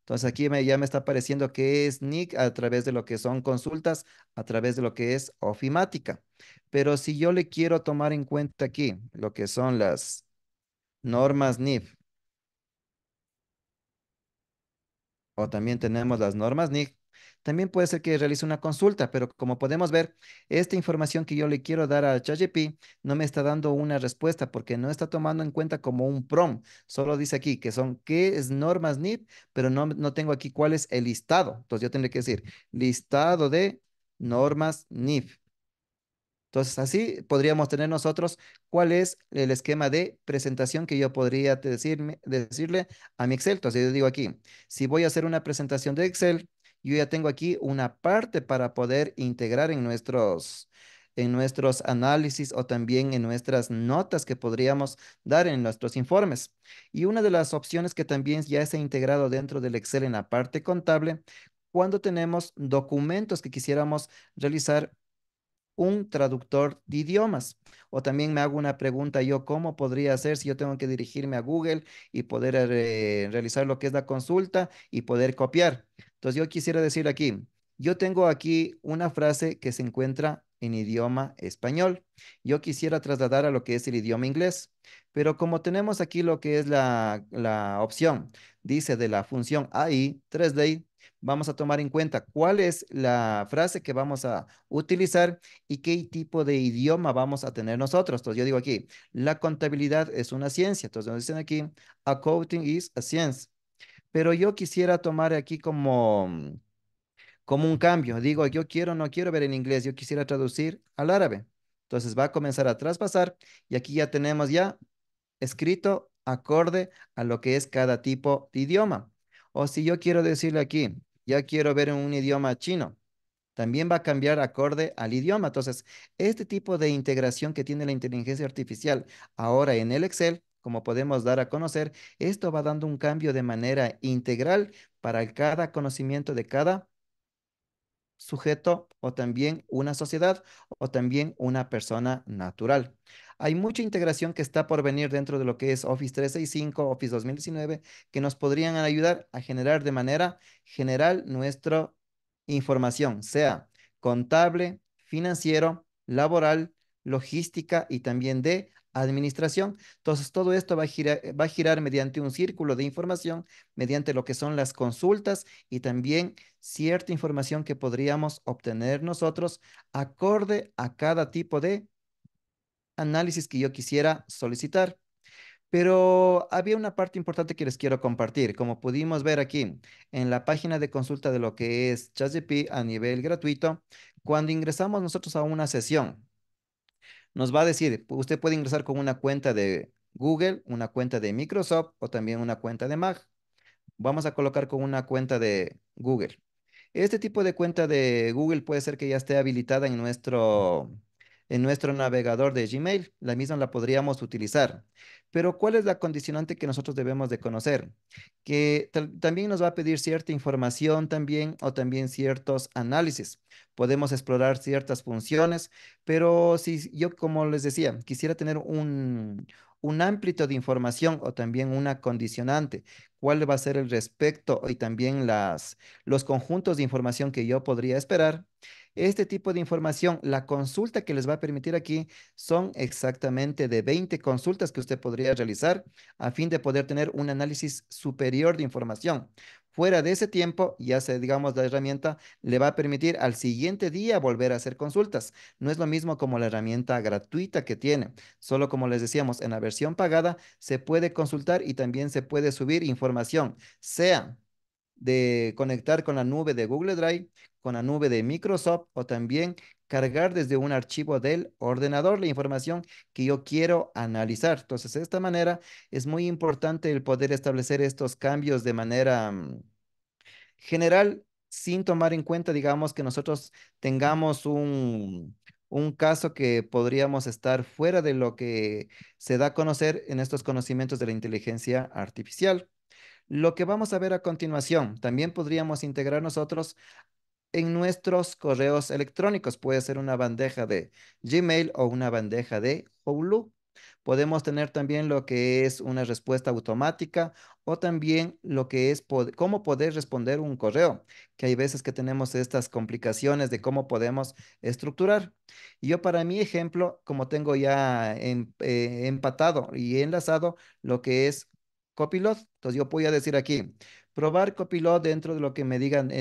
Entonces aquí ya me está apareciendo que es nick a través de lo que son consultas, a través de lo que es ofimática. Pero si yo le quiero tomar en cuenta aquí lo que son las normas NIF, o también tenemos las normas NIC. También puede ser que realice una consulta, pero como podemos ver, esta información que yo le quiero dar a ChatGPT no me está dando una respuesta porque no está tomando en cuenta como un prompt. Solo dice aquí que son qué es normas NIF, pero no tengo aquí cuál es el listado. Entonces yo tendré que decir listado de normas NIF. Entonces, así podríamos tener nosotros cuál es el esquema de presentación que yo podría decirle a mi Excel. Entonces, yo digo aquí, si voy a hacer una presentación de Excel, yo ya tengo aquí una parte para poder integrar en nuestros análisis o también en nuestras notas que podríamos dar en nuestros informes. Y una de las opciones que también ya se ha integrado dentro del Excel en la parte contable, cuando tenemos documentos que quisiéramos realizar un traductor de idiomas. O también me hago una pregunta yo, ¿cómo podría hacer si yo tengo que dirigirme a Google y poder realizar lo que es la consulta y poder copiar? Entonces yo quisiera decir aquí, yo tengo aquí una frase que se encuentra en idioma español. Yo quisiera trasladar a lo que es el idioma inglés, pero como tenemos aquí lo que es la opción, dice de la función AI 3D, vamos a tomar en cuenta cuál es la frase que vamos a utilizar y qué tipo de idioma vamos a tener nosotros. Entonces yo digo aquí, la contabilidad es una ciencia. Entonces nos dicen aquí, accounting is a science. Pero yo quisiera tomar aquí como un cambio. Digo, yo quiero, no quiero ver en inglés, yo quisiera traducir al árabe. Entonces va a comenzar a traspasar y aquí ya tenemos ya escrito acorde a lo que es cada tipo de idioma. O si yo quiero decirle aquí, ya quiero ver en un idioma chino, también va a cambiar acorde al idioma. Entonces, este tipo de integración que tiene la inteligencia artificial ahora en el Excel, como podemos dar a conocer, esto va dando un cambio de manera integral para cada conocimiento de cada sujeto o también una sociedad o también una persona natural. Hay mucha integración que está por venir dentro de lo que es Office 365, Office 2019, que nos podrían ayudar a generar de manera general nuestra información, sea contable, financiero, laboral, logística y también de administración. Entonces, todo esto va a girar mediante un círculo de información, mediante lo que son las consultas y también cierta información que podríamos obtener nosotros acorde a cada tipo de análisis que yo quisiera solicitar. Pero había una parte importante que les quiero compartir. Como pudimos ver aquí en la página de consulta de lo que es ChatGPT a nivel gratuito, cuando ingresamos nosotros a una sesión, nos va a decir, usted puede ingresar con una cuenta de Google, una cuenta de Microsoft o también una cuenta de Mac. Vamos a colocar con una cuenta de Google. Este tipo de cuenta de Google puede ser que ya esté habilitada en nuestro navegador de Gmail. La misma la podríamos utilizar. Pero ¿cuál es la condicionante que nosotros debemos de conocer? Que también nos va a pedir cierta información también o también ciertos análisis. Podemos explorar ciertas funciones, pero si yo, como les decía, quisiera tener un ámbito de información o también una condicionante, cuál va a ser el respecto y también los conjuntos de información que yo podría esperar. Este tipo de información, la consulta que les va a permitir aquí son exactamente de 20 consultas que usted podría realizar a fin de poder tener un análisis superior de información. Fuera de ese tiempo, ya se, digamos, la herramienta le va a permitir al siguiente día volver a hacer consultas. No es lo mismo como la herramienta gratuita que tiene. Solo como les decíamos, en la versión pagada se puede consultar y también se puede subir información, sea de conectar con la nube de Google Drive, con la nube de Microsoft o también cargar desde un archivo del ordenador la información que yo quiero analizar. Entonces, de esta manera es muy importante el poder establecer estos cambios de manera general sin tomar en cuenta, digamos, que nosotros tengamos un caso que podríamos estar fuera de lo que se da a conocer en estos conocimientos de la inteligencia artificial. Lo que vamos a ver a continuación, también podríamos integrar nosotros en nuestros correos electrónicos. Puede ser una bandeja de Gmail o una bandeja de Outlook. Podemos tener también lo que es una respuesta automática o también lo que es cómo poder responder un correo, que hay veces que tenemos estas complicaciones de cómo podemos estructurar. Y yo para mi ejemplo, como tengo ya empatado y enlazado lo que es Copilot, entonces yo voy a decir aquí, probar Copilot dentro de lo que me digan,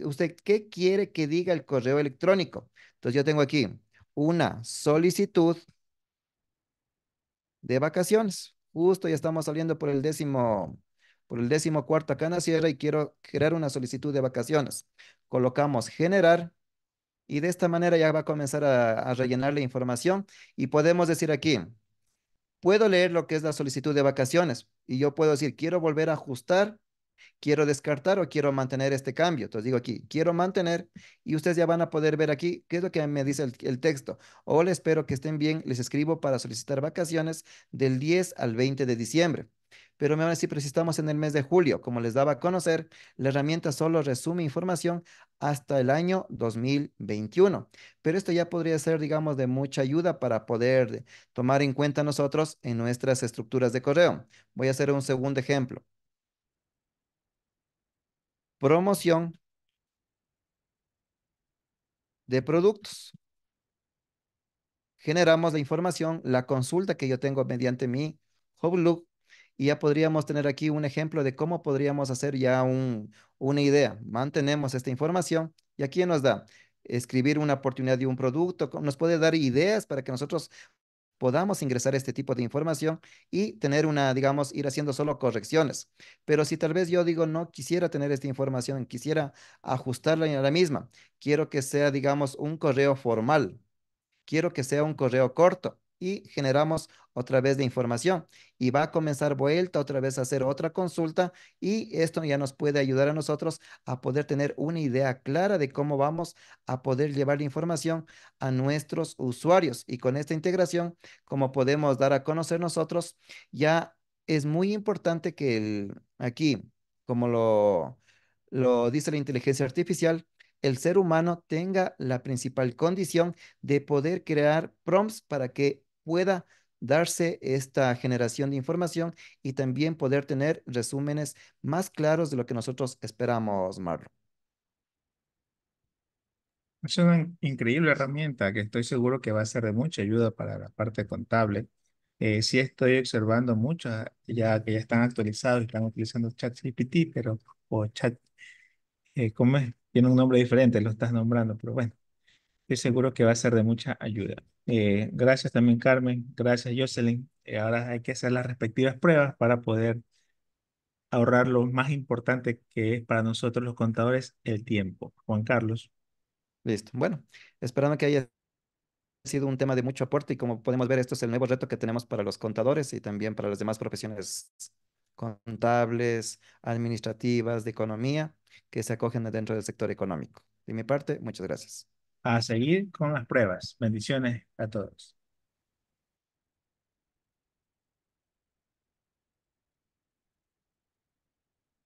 usted qué quiere que diga el correo electrónico. Entonces yo tengo aquí una solicitud de vacaciones. Justo ya estamos saliendo por el 14º acá en la sierra y quiero crear una solicitud de vacaciones. Colocamos generar y de esta manera ya va a comenzar a rellenar la información y podemos decir aquí, puedo leer lo que es la solicitud de vacaciones y yo puedo decir, quiero volver a ajustar, quiero descartar o quiero mantener este cambio. Entonces digo aquí, quiero mantener y ustedes ya van a poder ver aquí qué es lo que me dice el texto. Hola, espero que estén bien. Les escribo para solicitar vacaciones del 10 al 20 de diciembre. Pero me van a decir, pero si estamos en el mes de julio, como les daba a conocer, la herramienta solo resume información hasta el año 2021. Pero esto ya podría ser, digamos, de mucha ayuda para poder tomar en cuenta nosotros en nuestras estructuras de correo. Voy a hacer un segundo ejemplo. Promoción de productos. Generamos la información, la consulta que yo tengo mediante mi Outlook y ya podríamos tener aquí un ejemplo de cómo podríamos hacer ya una idea. Mantenemos esta información y aquí nos da escribir una oportunidad de un producto, nos puede dar ideas para que nosotros podamos ingresar este tipo de información y tener una, digamos, ir haciendo solo correcciones. Pero si tal vez yo digo, no quisiera tener esta información, quisiera ajustarla a la misma, quiero que sea, digamos, un correo formal, quiero que sea un correo corto y generamos otra vez de información y va a comenzar vuelta otra vez a hacer otra consulta y esto ya nos puede ayudar a nosotros a poder tener una idea clara de cómo vamos a poder llevar la información a nuestros usuarios y con esta integración, como podemos dar a conocer nosotros, ya es muy importante que aquí, como lo dice la inteligencia artificial, el ser humano tenga la principal condición de poder crear prompts para que pueda darse esta generación de información y también poder tener resúmenes más claros de lo que nosotros esperamos, Marlon. Es una increíble herramienta que estoy seguro que va a ser de mucha ayuda para la parte contable. Sí estoy observando muchos ya que ya están actualizados y están utilizando ChatGPT, pero o Chat, ¿cómo es? Tiene un nombre diferente, lo estás nombrando, pero bueno, estoy seguro que va a ser de mucha ayuda. Gracias también, Carmen. Gracias, Jocelyn. Ahora hay que hacer las respectivas pruebas para poder ahorrar lo más importante que es para nosotros los contadores, el tiempo. Juan Carlos. Listo. Bueno, esperando que haya sido un tema de mucho aporte y como podemos ver, esto es el nuevo reto que tenemos para los contadores y también para las demás profesiones contables, administrativas, de economía, que se acogen dentro del sector económico. De mi parte, muchas gracias. A seguir con las pruebas. Bendiciones a todos.